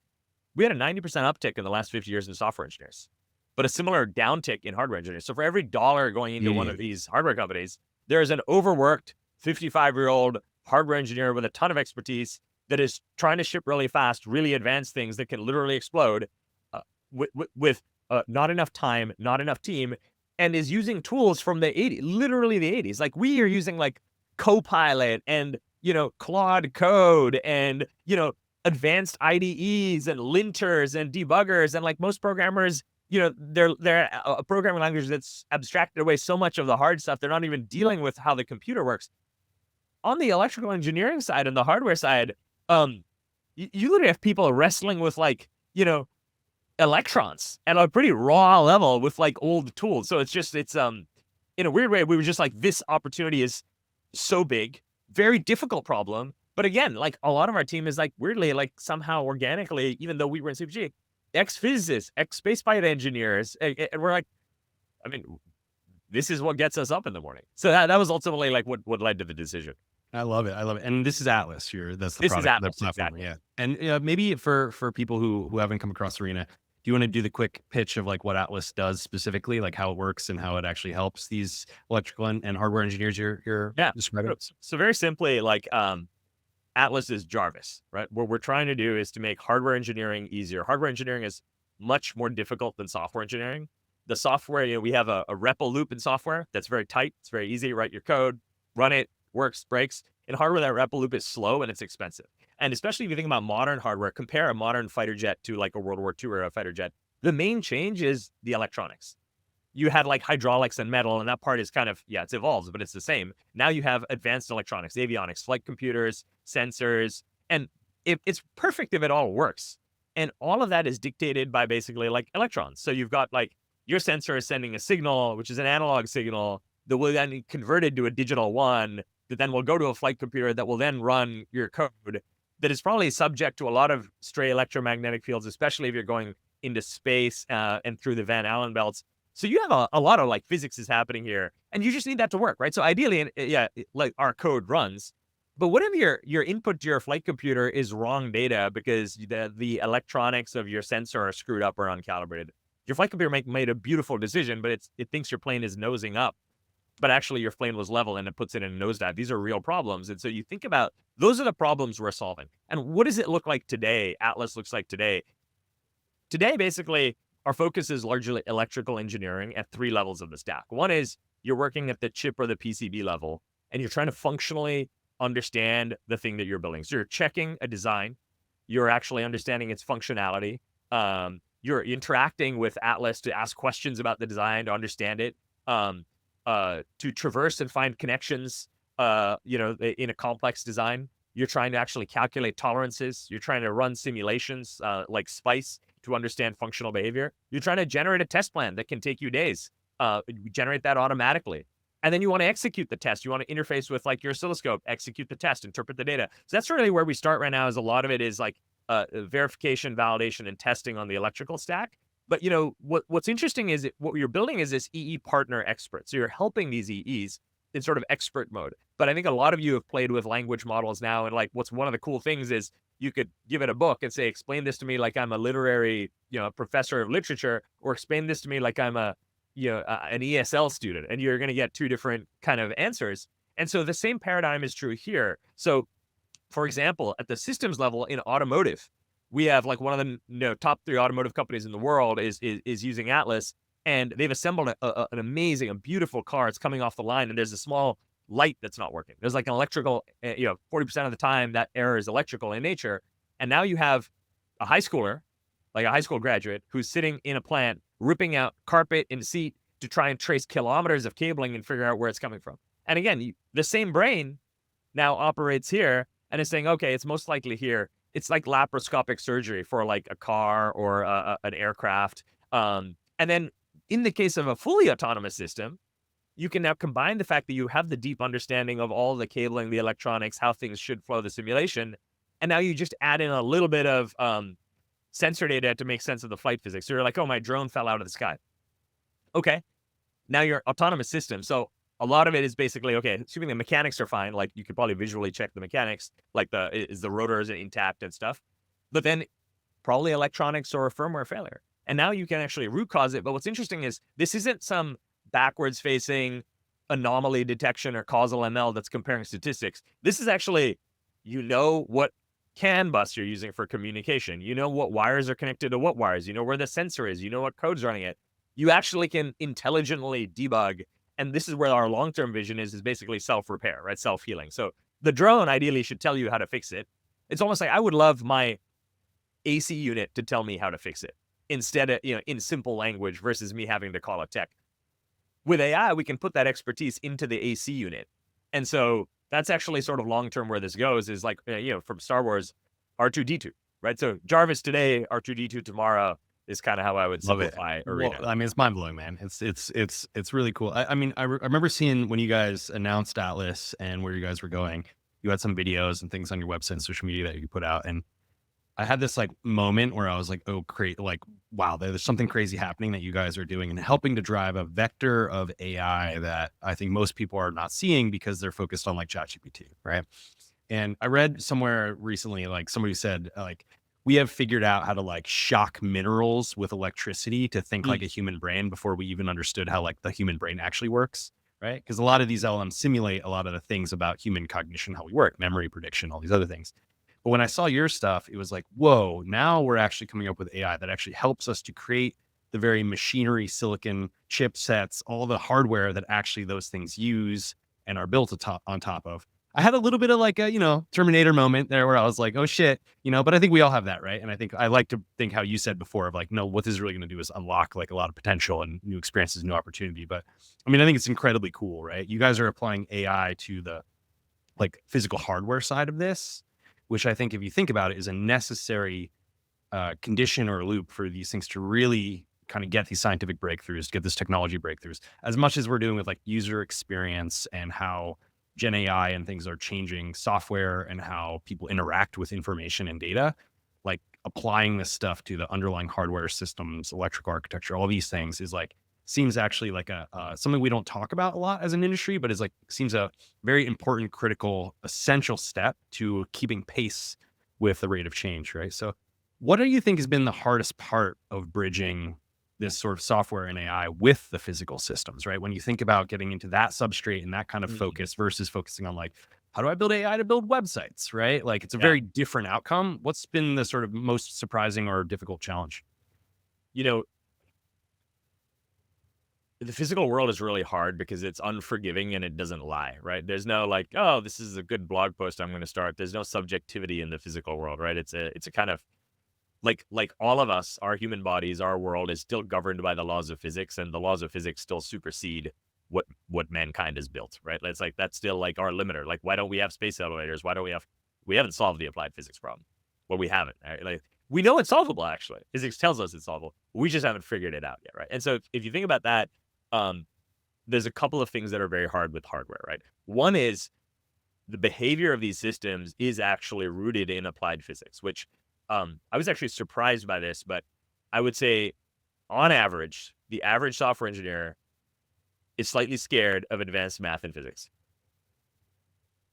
We had a 90% uptick in the last 50 years in software engineers, but a similar downtick in hardware engineers. So for every dollar going into one of these hardware companies, there's an overworked 55-year-old hardware engineer with a ton of expertise that is trying to ship really fast, really advanced things that can literally explode with not enough time, not enough team, and is using tools from the 80s, literally the 80s. Like we are using like Copilot and, Claude Code and, advanced IDEs and linters and debuggers. And like most programmers, they're a programming language that's abstracted away so much of the hard stuff. They're not even dealing with how the computer works. On the electrical engineering side and the hardware side, you literally have people wrestling with like, electrons at a pretty raw level with like old tools. So it's in a weird way, we were just like, this opportunity is so big, very difficult problem. But again, like a lot of our team is like weirdly, like somehow organically, even though we were in CPG, ex-physicists, ex-spaceflight engineers. And we're like, I mean, this is what gets us up in the morning. So that was ultimately like what led to the decision.
I love it. And this is Atlas here. That's the
This
product,
is Atlas,
the platform.
exactly.
Yeah. And maybe for people who haven't come across Arena, do you want to do the quick pitch of like what Atlas does specifically, like how it works and how it actually helps these electrical and hardware engineers you're describing?
So very simply, like Atlas is Jarvis, right? What we're trying to do is to make hardware engineering easier. Hardware engineering is much more difficult than software engineering. The software, we have a REPL loop in software that's very tight. It's very easy. Write your code, run it, works, breaks. In hardware, that REPL loop is slow and it's expensive. And especially if you think about modern hardware, compare a modern fighter jet to like a World War II era fighter jet. The main change is the electronics. You had like hydraulics and metal, and that part is kind of, it's evolved, but it's the same. Now you have advanced electronics, avionics, flight computers, sensors, and it's perfect if it all works. And all of that is dictated by basically like electrons. So you've got like your sensor is sending a signal, which is an analog signal that will then be converted to a digital one that then will go to a flight computer that will then run your code that is probably subject to a lot of stray electromagnetic fields, especially if you're going into space and through the Van Allen belts. So you have a lot of like physics is happening here, and you just need that to work, right? So ideally, like our code runs, but what if your input to your flight computer is wrong data because the electronics of your sensor are screwed up or uncalibrated? Your flight computer made a beautiful decision, but it thinks your plane is nosing up, but actually your plane was level and it puts it in a nosedive. These are real problems. And so you think about, those are the problems we're solving. And what does it look like today? Atlas looks like today. Today, basically, our focus is largely electrical engineering at 3 levels of the stack. One is you're working at the chip or the PCB level, and you're trying to functionally understand the thing that you're building. So you're checking a design. You're actually understanding its functionality. You're interacting with Atlas to ask questions about the design, to understand it, to traverse and find connections, in a complex design. You're trying to actually calculate tolerances. You're trying to run simulations like SPICE to understand functional behavior. You're trying to generate a test plan that can take you days. Generate that automatically. And then you want to execute the test. You want to interface with like your oscilloscope, execute the test, interpret the data. So that's really where we start right now, is a lot of it is like verification, validation, and testing on the electrical stack. But what's interesting is what you're building is this EE partner expert. So you're helping these EEs in sort of expert mode. But I think a lot of you have played with language models now, and like what's one of the cool things is you could give it a book and say, explain this to me like I'm a literary, professor of literature, or explain this to me like I'm an ESL student, and you're going to get 2 different kind of answers. And so the same paradigm is true here. So for example, at the systems level in automotive, we have like one of the top 3 automotive companies in the world is using Atlas, and they've assembled an amazing, a beautiful car. It's coming off the line, and there's a small light that's not working. There's like an electrical, 40% of the time that error is electrical in nature. And now you have a high schooler, like a high school graduate, who's sitting in a plant, ripping out carpet and seat, to try and trace kilometers of cabling and figure out where it's coming from. And again, the same brain now operates here and is saying, okay, it's most likely here. It's like laparoscopic surgery for like a car or an aircraft. And then in the case of a fully autonomous system, you can now combine the fact that you have the deep understanding of all the cabling, the electronics, how things should flow the simulation. And now you just add in a little bit of sensor data to make sense of the flight physics. So you're like, oh, my drone fell out of the sky. Okay, now your autonomous system. So a lot of it is basically, okay, assuming the mechanics are fine, like you could probably visually check the mechanics, like is the rotors intact and stuff. But then probably electronics or a firmware failure. And now you can actually root cause it. But what's interesting is this isn't some backwards facing anomaly detection or causal ML that's comparing statistics. This is actually, what CAN bus you're using for communication. You know what wires are connected to what wires. You know where the sensor is. You know what code's running it. You actually can intelligently debug. And this is where our long-term vision is basically self-repair, right? Self-healing. So the drone ideally should tell you how to fix it. It's almost like I would love my AC unit to tell me how to fix it instead of, in simple language versus me having to call a tech. With AI, we can put that expertise into the AC unit. And so that's actually sort of long-term where this goes is like, from Star Wars, R2-D2, right? So Jarvis today, R2-D2 tomorrow is kind of how I would simplify Arena.
Well, I mean, it's mind-blowing, man. It's really cool. I mean, I remember seeing when you guys announced Atlas and where you guys were going, you had some videos and things on your website and social media that you put out. And I had this like moment where I was like, oh, great. Like, wow, there's something crazy happening that you guys are doing and helping to drive a vector of AI that I think most people are not seeing because they're focused on like ChatGPT, right? And I read somewhere recently, like somebody said, like, we have figured out how to like shock minerals with electricity to think like a human brain before we even understood how like the human brain actually works, right? Because a lot of these LLMs simulate a lot of the things about human cognition, how we work, memory prediction, all these other things. But when I saw your stuff, it was like, whoa, now we're actually coming up with AI that actually helps us to create the very machinery, silicon chipsets, all the hardware that actually those things use and are built on top of. I had a little bit of like a, Terminator moment there where I was like, oh shit, but I think we all have that, right? And I think I like to think how you said before of like, no, what this is really going to do is unlock like a lot of potential and new experiences, new opportunity. But I mean, I think it's incredibly cool, right? You guys are applying AI to the like physical hardware side of this, which I think if you think about it is a necessary condition or loop for these things to really kind of get these scientific breakthroughs, get this technology breakthroughs, as much as we're doing with like user experience and how Gen AI and things are changing software and how people interact with information and data, like applying this stuff to the underlying hardware systems, electrical architecture, all these things is like, seems actually like a something we don't talk about a lot as an industry, but is like, seems a very important, critical, essential step to keeping pace with the rate of change, right? So what do you think has been the hardest part of bridging this sort of software and AI with the physical systems, right? When you think about getting into that substrate and that kind of focus versus focusing on like, how do I build AI to build websites, right? Like it's a very different outcome. What's been the sort of most surprising or difficult challenge?
The physical world is really hard because it's unforgiving and it doesn't lie, right? There's no like, oh, this is a good blog post I'm going to start. There's no subjectivity in the physical world, right? It's a kind of like all of us, our human bodies, our world is still governed by the laws of physics, and the laws of physics still supersede what mankind has built, right? It's like that's still like our limiter. Like, why don't we have space elevators? Why don't we haven't solved the applied physics problem? Well, we haven't. Right? Like we know it's solvable. Actually, physics tells us it's solvable. We just haven't figured it out yet, right? And so if you think about that, there's a couple of things that are very hard with hardware, right? One is the behavior of these systems is actually rooted in applied physics, which I was actually surprised by this, but I would say on average, the average software engineer is slightly scared of advanced math and physics.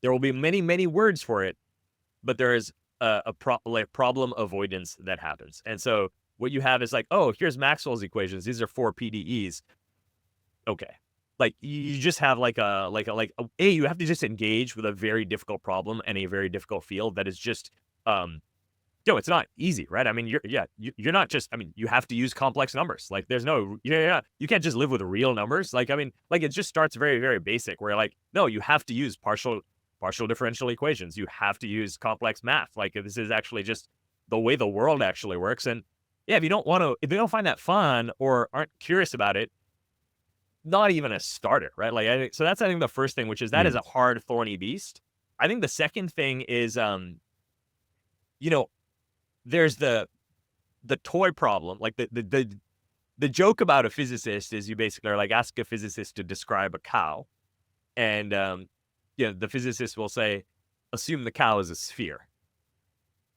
There will be many, many words for it, but there is a problem avoidance that happens. And so what you have is like, oh, here's Maxwell's equations. These are 4 PDEs. Okay. Like you just have you have to just engage with a very difficult problem and a very difficult field that is just, it's not easy, right? I mean, you're not just, I mean, you have to use complex numbers. Like there's no, you can't just live with real numbers. Like, I mean, like it just starts very, very basic where like, no, you have to use partial differential equations. You have to use complex math. Like this is actually just the way the world actually works. And yeah, if you don't find that fun or aren't curious about it, not even a starter, right? So that's, I think, the first thing, which is that is a hard, thorny beast. I think the second thing is, you know, there's the toy problem. Like the joke about a physicist is you basically are like, ask a physicist to describe a cow, and the physicist will say, assume the cow is a sphere.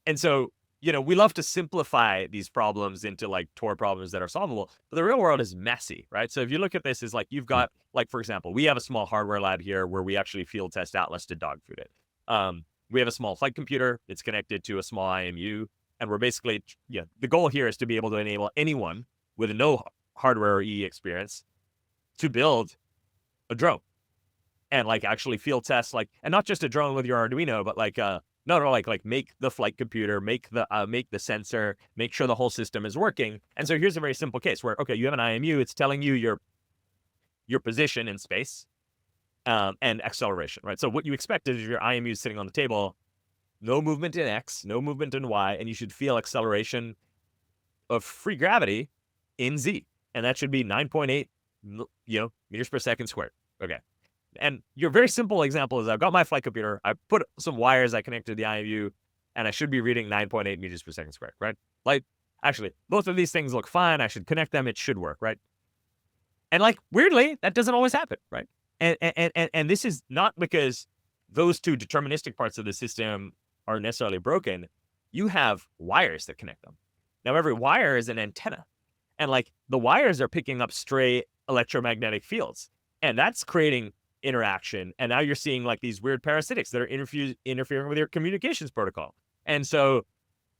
And so, we love to simplify these problems into like toy problems that are solvable, but the real world is messy, right? So if you look at this as like, you've got, like, for example, we have a small hardware lab here where we actually field test Atlas to dog food it. We have a small flight computer. It's connected to a small IMU. And we're basically, the goal here is to be able to enable anyone with no hardware or EE experience to build a drone and like actually field test, like, and not just a drone with your Arduino, but like, like make the flight computer, make the sensor, make sure the whole system is working. And so here's a very simple case where, okay, you have an IMU, it's telling you your position in space, and acceleration, right? So what you expect is your IMU is sitting on the table, no movement in X, no movement in Y, and you should feel acceleration of free gravity in Z. And that should be 9.8, meters per second squared. Okay. And your very simple example is I've got my flight computer, I put some wires, I connect to the IMU, and I should be reading 9.8 meters per second squared, right? Like, actually, both of these things look fine. I should connect them. It should work, right? And like, weirdly, that doesn't always happen, right? And this is not because those two deterministic parts of the system are necessarily broken. You have wires that connect them. Now, every wire is an antenna. And like, the wires are picking up stray electromagnetic fields. And that's creating interaction. And now you're seeing like these weird parasitics that are interfering with your communications protocol. And so,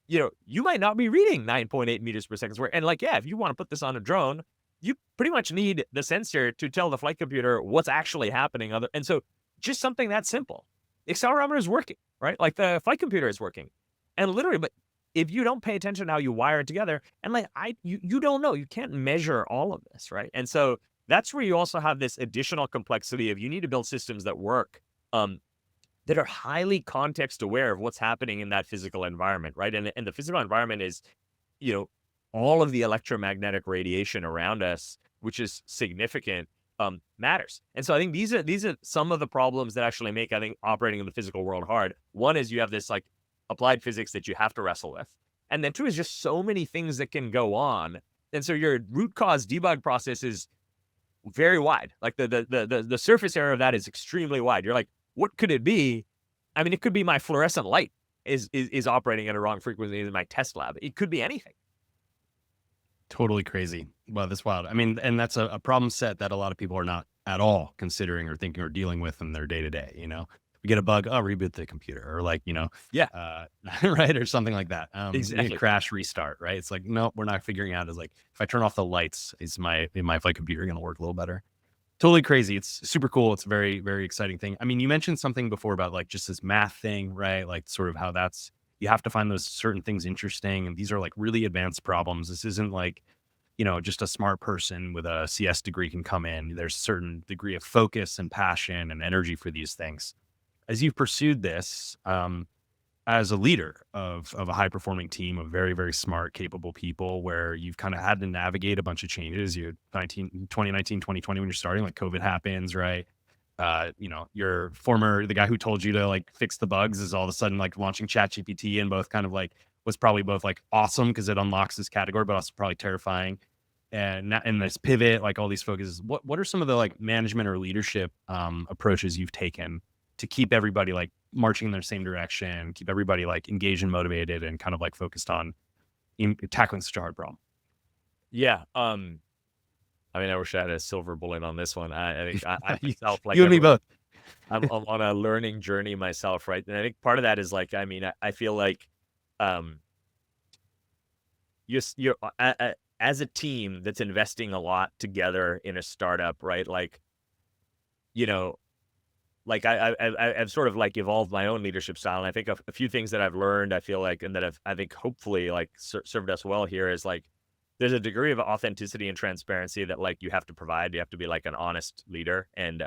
you might not be reading 9.8 meters per second squared. And like, yeah, if you want to put this on a drone, you pretty much need the sensor to tell the flight computer what's actually happening. And so just something that simple. The accelerometer is working, right? Like the flight computer is working. And literally, but if you don't pay attention to how you wire it together, and like you don't know, you can't measure all of this, right? And so that's where you also have this additional complexity of you need to build systems that work, that are highly context aware of what's happening in that physical environment, right? And the physical environment is, all of the electromagnetic radiation around us, which is significant, matters. And so I think these are some of the problems that actually make, I think, operating in the physical world hard. One is you have this like applied physics that you have to wrestle with. And then two is just so many things that can go on. And so your root cause debug process is very wide. Like the surface area of that is extremely wide. You're like, what could it be? I mean, it could be my fluorescent light is operating at a wrong frequency in my test lab. It could be anything.
Totally crazy. Wow, that's wild. I mean, and that's a problem set that a lot of people are not at all considering or thinking or dealing with in their day to day. We get a bug, reboot the computer, or like, right, or something like that.
Exactly.
Crash, restart, right? It's like, no, we're not figuring out. Is like, if I turn off the lights, is my flight computer going to work a little better? Totally crazy. It's super cool. It's a very, very exciting thing. I mean, you mentioned something before about like just this math thing, right? Like sort of how you have to find those certain things interesting. And these are like really advanced problems. This isn't like, just a smart person with a CS degree can come in. There's a certain degree of focus and passion and energy for these things. As you've pursued this, as a leader of a high performing team of very, very smart, capable people, where you've kind of had to navigate a bunch of changes, 2019, 2020, when you're starting, like COVID happens, right? The guy who told you to like fix the bugs is all of a sudden like launching ChatGPT, and both kind of like was probably both like awesome because it unlocks this category, but also probably terrifying. And this pivot, like all these focuses, what are some of the like management or leadership approaches you've taken to keep everybody like marching in their same direction, keep everybody like engaged and motivated and kind of like focused on tackling such a hard problem?
Yeah. I mean, I wish I had a silver bullet on this one. I think I felt like
you and me both.
I'm on a learning journey myself, right? And I think part of that is like, I mean, I feel like, you're as a team that's investing a lot together in a startup, right? Like, like I've sort of like evolved my own leadership style. And I think a few things that I've learned, I feel like, and that I think hopefully like served us well here is like, there's a degree of authenticity and transparency that like you have to provide. You have to be like an honest leader. And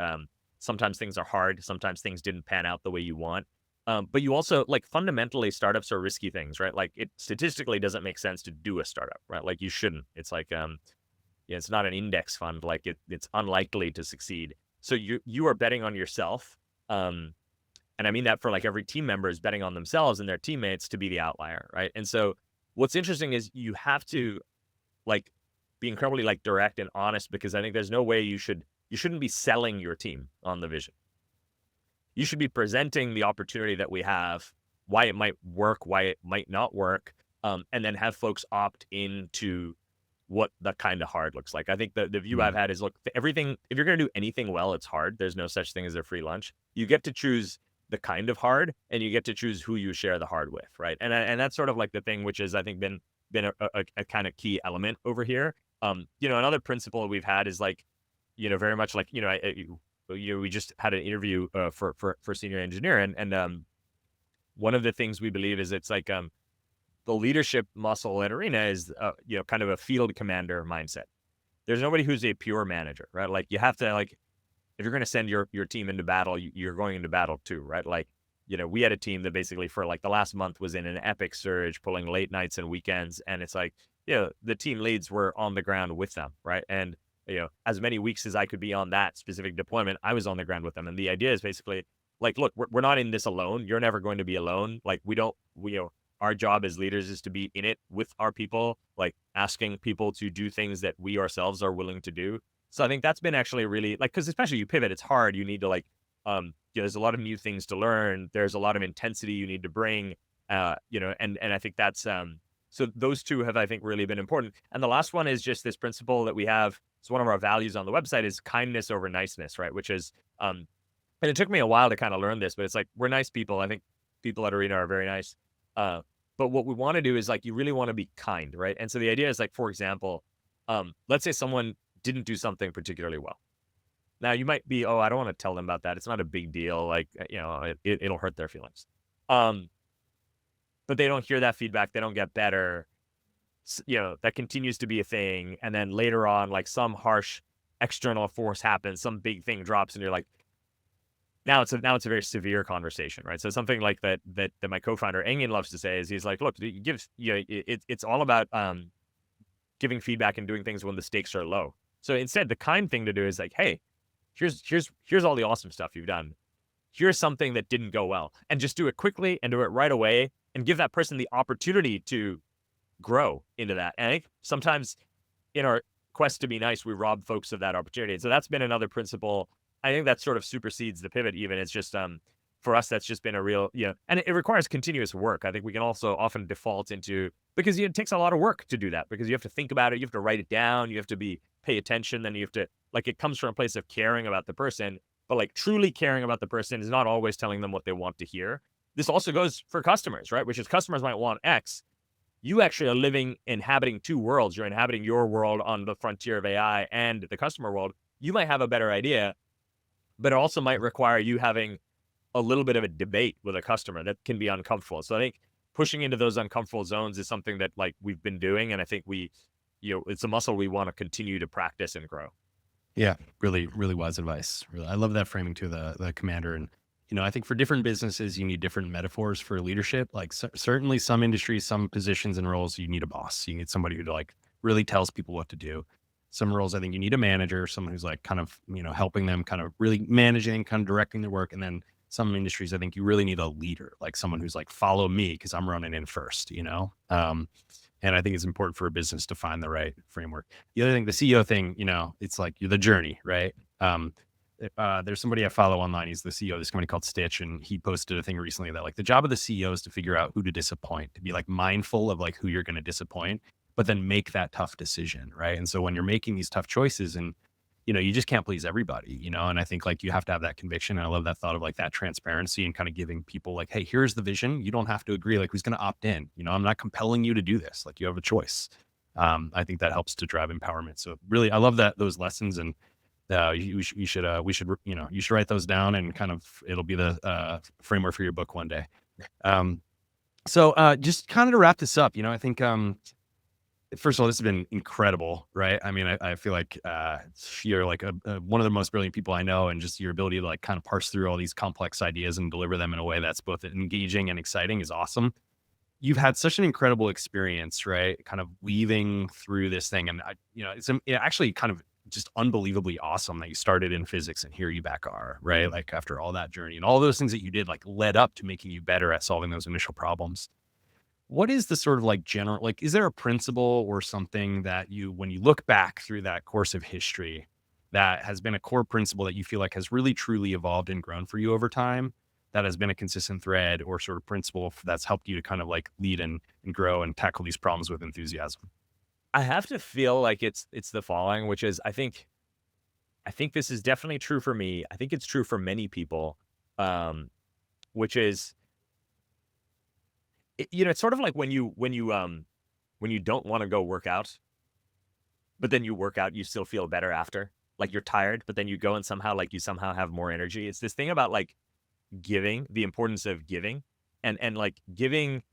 sometimes things are hard. Sometimes things didn't pan out the way you want. But you also like fundamentally startups are risky things, right? Like it statistically doesn't make sense to do a startup, right? Like you shouldn't. It's like, it's not an index fund. Like it's unlikely to succeed. So you are betting on yourself. And I mean that for like every team member is betting on themselves and their teammates to be the outlier, right? And so what's interesting is you have to like be incredibly like direct and honest, because I think there's no way you shouldn't be selling your team on the vision. You should be presenting the opportunity that we have, why it might work, why it might not work, and then have folks opt into what the kind of hard looks like. I think the view I've had is, look, everything, if you're going to do anything well, it's hard. There's no such thing as a free lunch. You get to choose the kind of hard, and you get to choose who you share the hard with, right? And that's sort of like the thing which has, I think, been a kind of key element over here. Another principle we've had is like, very much like, we just had an interview for senior engineer, and one of the things we believe is it's like the leadership muscle at Arena is kind of a field commander mindset. There's nobody who's a pure manager, right? Like you have to, like, if you're going to send your team into battle, you're going into battle too, right? Like, we had a team that basically for like the last month was in an epic surge, pulling late nights and weekends, and it's like, the team leads were on the ground with them, right? And as many weeks as I could be on that specific deployment, I was on the ground with them. And the idea is basically like, look, we're not in this alone. You're never going to be alone. Like our job as leaders is to be in it with our people, like asking people to do things that we ourselves are willing to do. So I think that's been actually really like, because especially you pivot, it's hard. You need to like, there's a lot of new things to learn. There's a lot of intensity you need to bring, and I think that's, so those two have, I think, really been important. And the last one is just this principle that we have. It's one of our values on the website is kindness over niceness, right? Which is, and it took me a while to kind of learn this, but it's like, we're nice people. I think people at Arena are very nice. But what we want to do is like, you really want to be kind, right? And so the idea is like, for example, let's say someone didn't do something particularly well. Now you might be, I don't want to tell them about that. It's not a big deal. Like, it'll hurt their feelings. But they don't hear that feedback. They don't get better. That continues to be a thing. And then later on, like some harsh external force happens, some big thing drops, and you're like, now it's a very severe conversation, right? So something like that my co-founder Engin loves to say is he's like, look, it's all about giving feedback and doing things when the stakes are low. So instead, the kind thing to do is like, hey, here's all the awesome stuff you've done. Here's something that didn't go well, and just do it quickly and do it right away, and give that person the opportunity to grow into that. And I think sometimes in our quest to be nice, we rob folks of that opportunity. So that's been another principle. I think that sort of supersedes the pivot even. It's just, for us, that's just been a real, and it requires continuous work. I think we can also often default into, because it takes a lot of work to do that, because you have to think about it, you have to write it down, you have to pay attention, then you have to, like, it comes from a place of caring about the person, but like truly caring about the person is not always telling them what they want to hear. This also goes for customers, right? Which is customers might want X. You actually are inhabiting two worlds. You're inhabiting your world on the frontier of AI and the customer world. You might have a better idea, but it also might require you having a little bit of a debate with a customer that can be uncomfortable. So I think pushing into those uncomfortable zones is something that like we've been doing. And I think it's a muscle we want to continue to practice and grow.
Yeah, really, really wise advice. Really, I love that framing to the commander. And, I think for different businesses, you need different metaphors for leadership. Like certainly some industries, some positions and roles, you need a boss. You need somebody who like really tells people what to do. Some roles, I think you need a manager, someone who's like kind of, helping them kind of really managing, kind of directing their work. And then some industries, I think you really need a leader, like someone who's like, follow me because I'm running in first, and I think it's important for a business to find the right framework. The other thing, the CEO thing, it's like the journey, right? There's somebody I follow online. He's the CEO of this company called Stitch. And he posted a thing recently that like the job of the CEO is to figure out who to disappoint, to be like mindful of like who you're going to disappoint, but then make that tough decision. Right. And so when you're making these tough choices and, you just can't please everybody, and I think like you have to have that conviction. And I love that thought of like that transparency and kind of giving people like, hey, here's the vision. You don't have to agree. Like who's going to opt in? I'm not compelling you to do this. Like you have a choice. I think that helps to drive empowerment. So really, I love those lessons, and we should write those down, and kind of, it'll be the framework for your book one day. So just kind of to wrap this up, I think, first of all, this has been incredible, right? I mean, I feel like you're like one of the most brilliant people I know, and just your ability to like kind of parse through all these complex ideas and deliver them in a way that's both engaging and exciting is awesome. you've had such an incredible experience, right? Kind of weaving through this thing. And, it's actually kind of just unbelievably awesome that you started in physics and here you back are, right? Like after all that journey and all those things that you did, like led up to making you better at solving those initial problems. What is the sort of like general, like, is there a principle or something that you, when you look back through that course of history, that has been a core principle that you feel like has really truly evolved and grown for you over time? That has been a consistent thread or sort of principle that's helped you to kind of like lead and grow and tackle these problems with enthusiasm?
I have to feel like it's the following, which is I think this is definitely true for me. I think it's true for many people, um, which is it's sort of like when you don't want to go work out, but then you work out, you still feel better after. Like you're tired, but then you go and you somehow have more energy. It's this thing about like giving, the importance of giving, and like giving,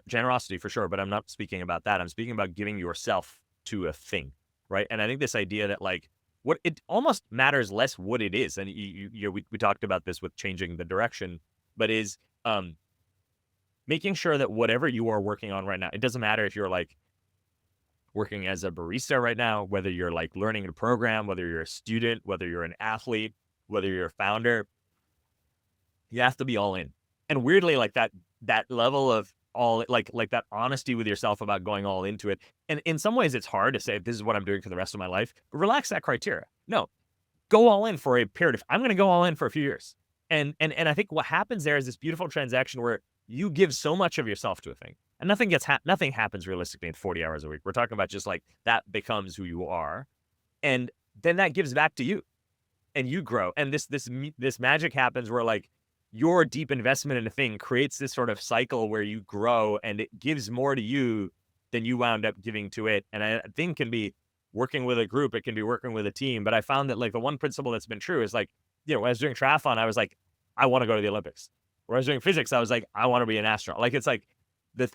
generosity for sure. But I'm not speaking about that. I'm speaking about giving yourself to a thing, right? And I think this idea that like what it almost matters less what it is, and we talked about this with changing the direction, but is making sure that whatever you are working on right now, it doesn't matter if you're like working as a barista right now, whether you're like learning a program, whether you're a student, whether you're an athlete, whether you're a founder, you have to be all in. And weirdly, like that level of all like that honesty with yourself about going all into it. And in some ways it's hard to say this is what I'm doing for the rest of my life. But relax that criteria. No, go all in for a period of I'm gonna go all in for a few years. And I think what happens there is this beautiful transaction where you give so much of yourself to a thing. And nothing happens realistically in 40 hours a week. We're talking about just like that becomes who you are. And then that gives back to you and you grow. And this magic happens where like your deep investment in a thing creates this sort of cycle where you grow and it gives more to you than you wound up giving to it. And I think can be working with a group, it can be working with a team. But I found that like the one principle that's been true is like, when I was doing triathlon, I was like, I want to go to the Olympics. When I was doing physics, I was like, I want to be an astronaut. Like it's like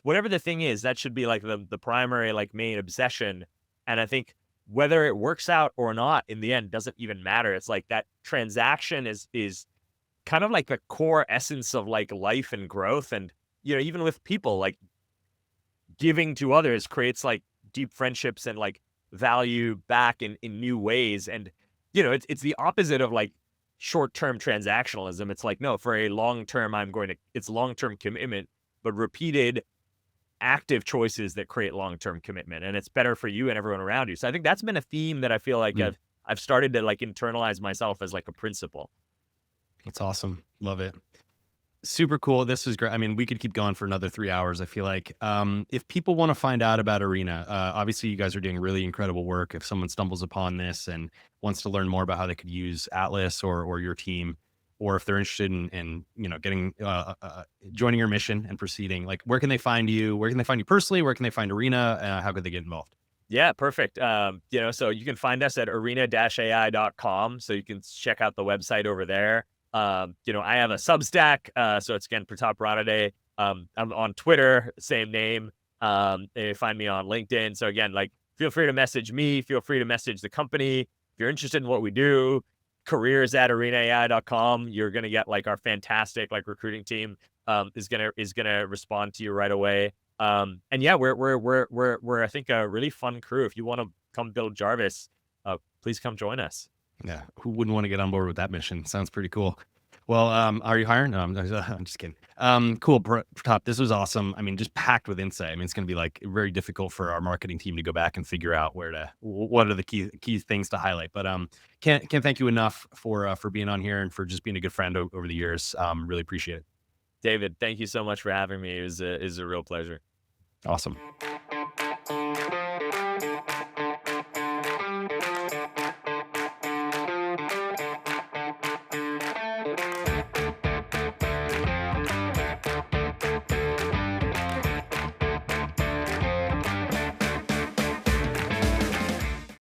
whatever the thing is, that should be like the primary like main obsession. And I think whether it works out or not in the end doesn't even matter. It's like that transaction is kind of like the core essence of like life and growth. And, even with people, like giving to others creates like deep friendships and like value back in new ways. And, it's the opposite of like short-term transactionalism. It's like, no, for a long-term, it's long-term commitment, but repeated active choices that create long-term commitment. And it's better for you and everyone around you. So I think that's been a theme that I feel like I've started to like internalize myself as like a principle.
That's awesome. Love it. Super cool. This was great. I mean, we could keep going for another 3 hours, I feel like. If people want to find out about Arena, obviously you guys are doing really incredible work. If someone stumbles upon this and wants to learn more about how they could use Atlas or your team, or if they're interested in getting joining your mission and proceeding, like where can they find you? Where can they find you personally? Where can they find Arena? How could they get involved?
Yeah, perfect. So you can find us at arena-ai.com. So you can check out the website over there. I have a Substack. So it's again, Pratap Ranade. I'm on Twitter, same name. You find me on LinkedIn. So again, like feel free to message me, feel free to message the company. If you're interested in what we do, careers@arena-ai.com. You're going to get like our fantastic like recruiting team, is going to respond to you right away. And yeah, we're I think a really fun crew. If you want to come build Jarvis, please come join us.
Yeah, who wouldn't want to get on board with that mission? Sounds pretty cool. Well, are you hiring? No, I'm just kidding. Cool, Pratap. This was awesome. I mean, just packed with insight. I mean, it's going to be like very difficult for our marketing team to go back and figure out what are the key things to highlight. But can't thank you enough for being on here and for just being a good friend over the years. Really appreciate it.
David, thank you so much for having me. It was a real pleasure.
Awesome.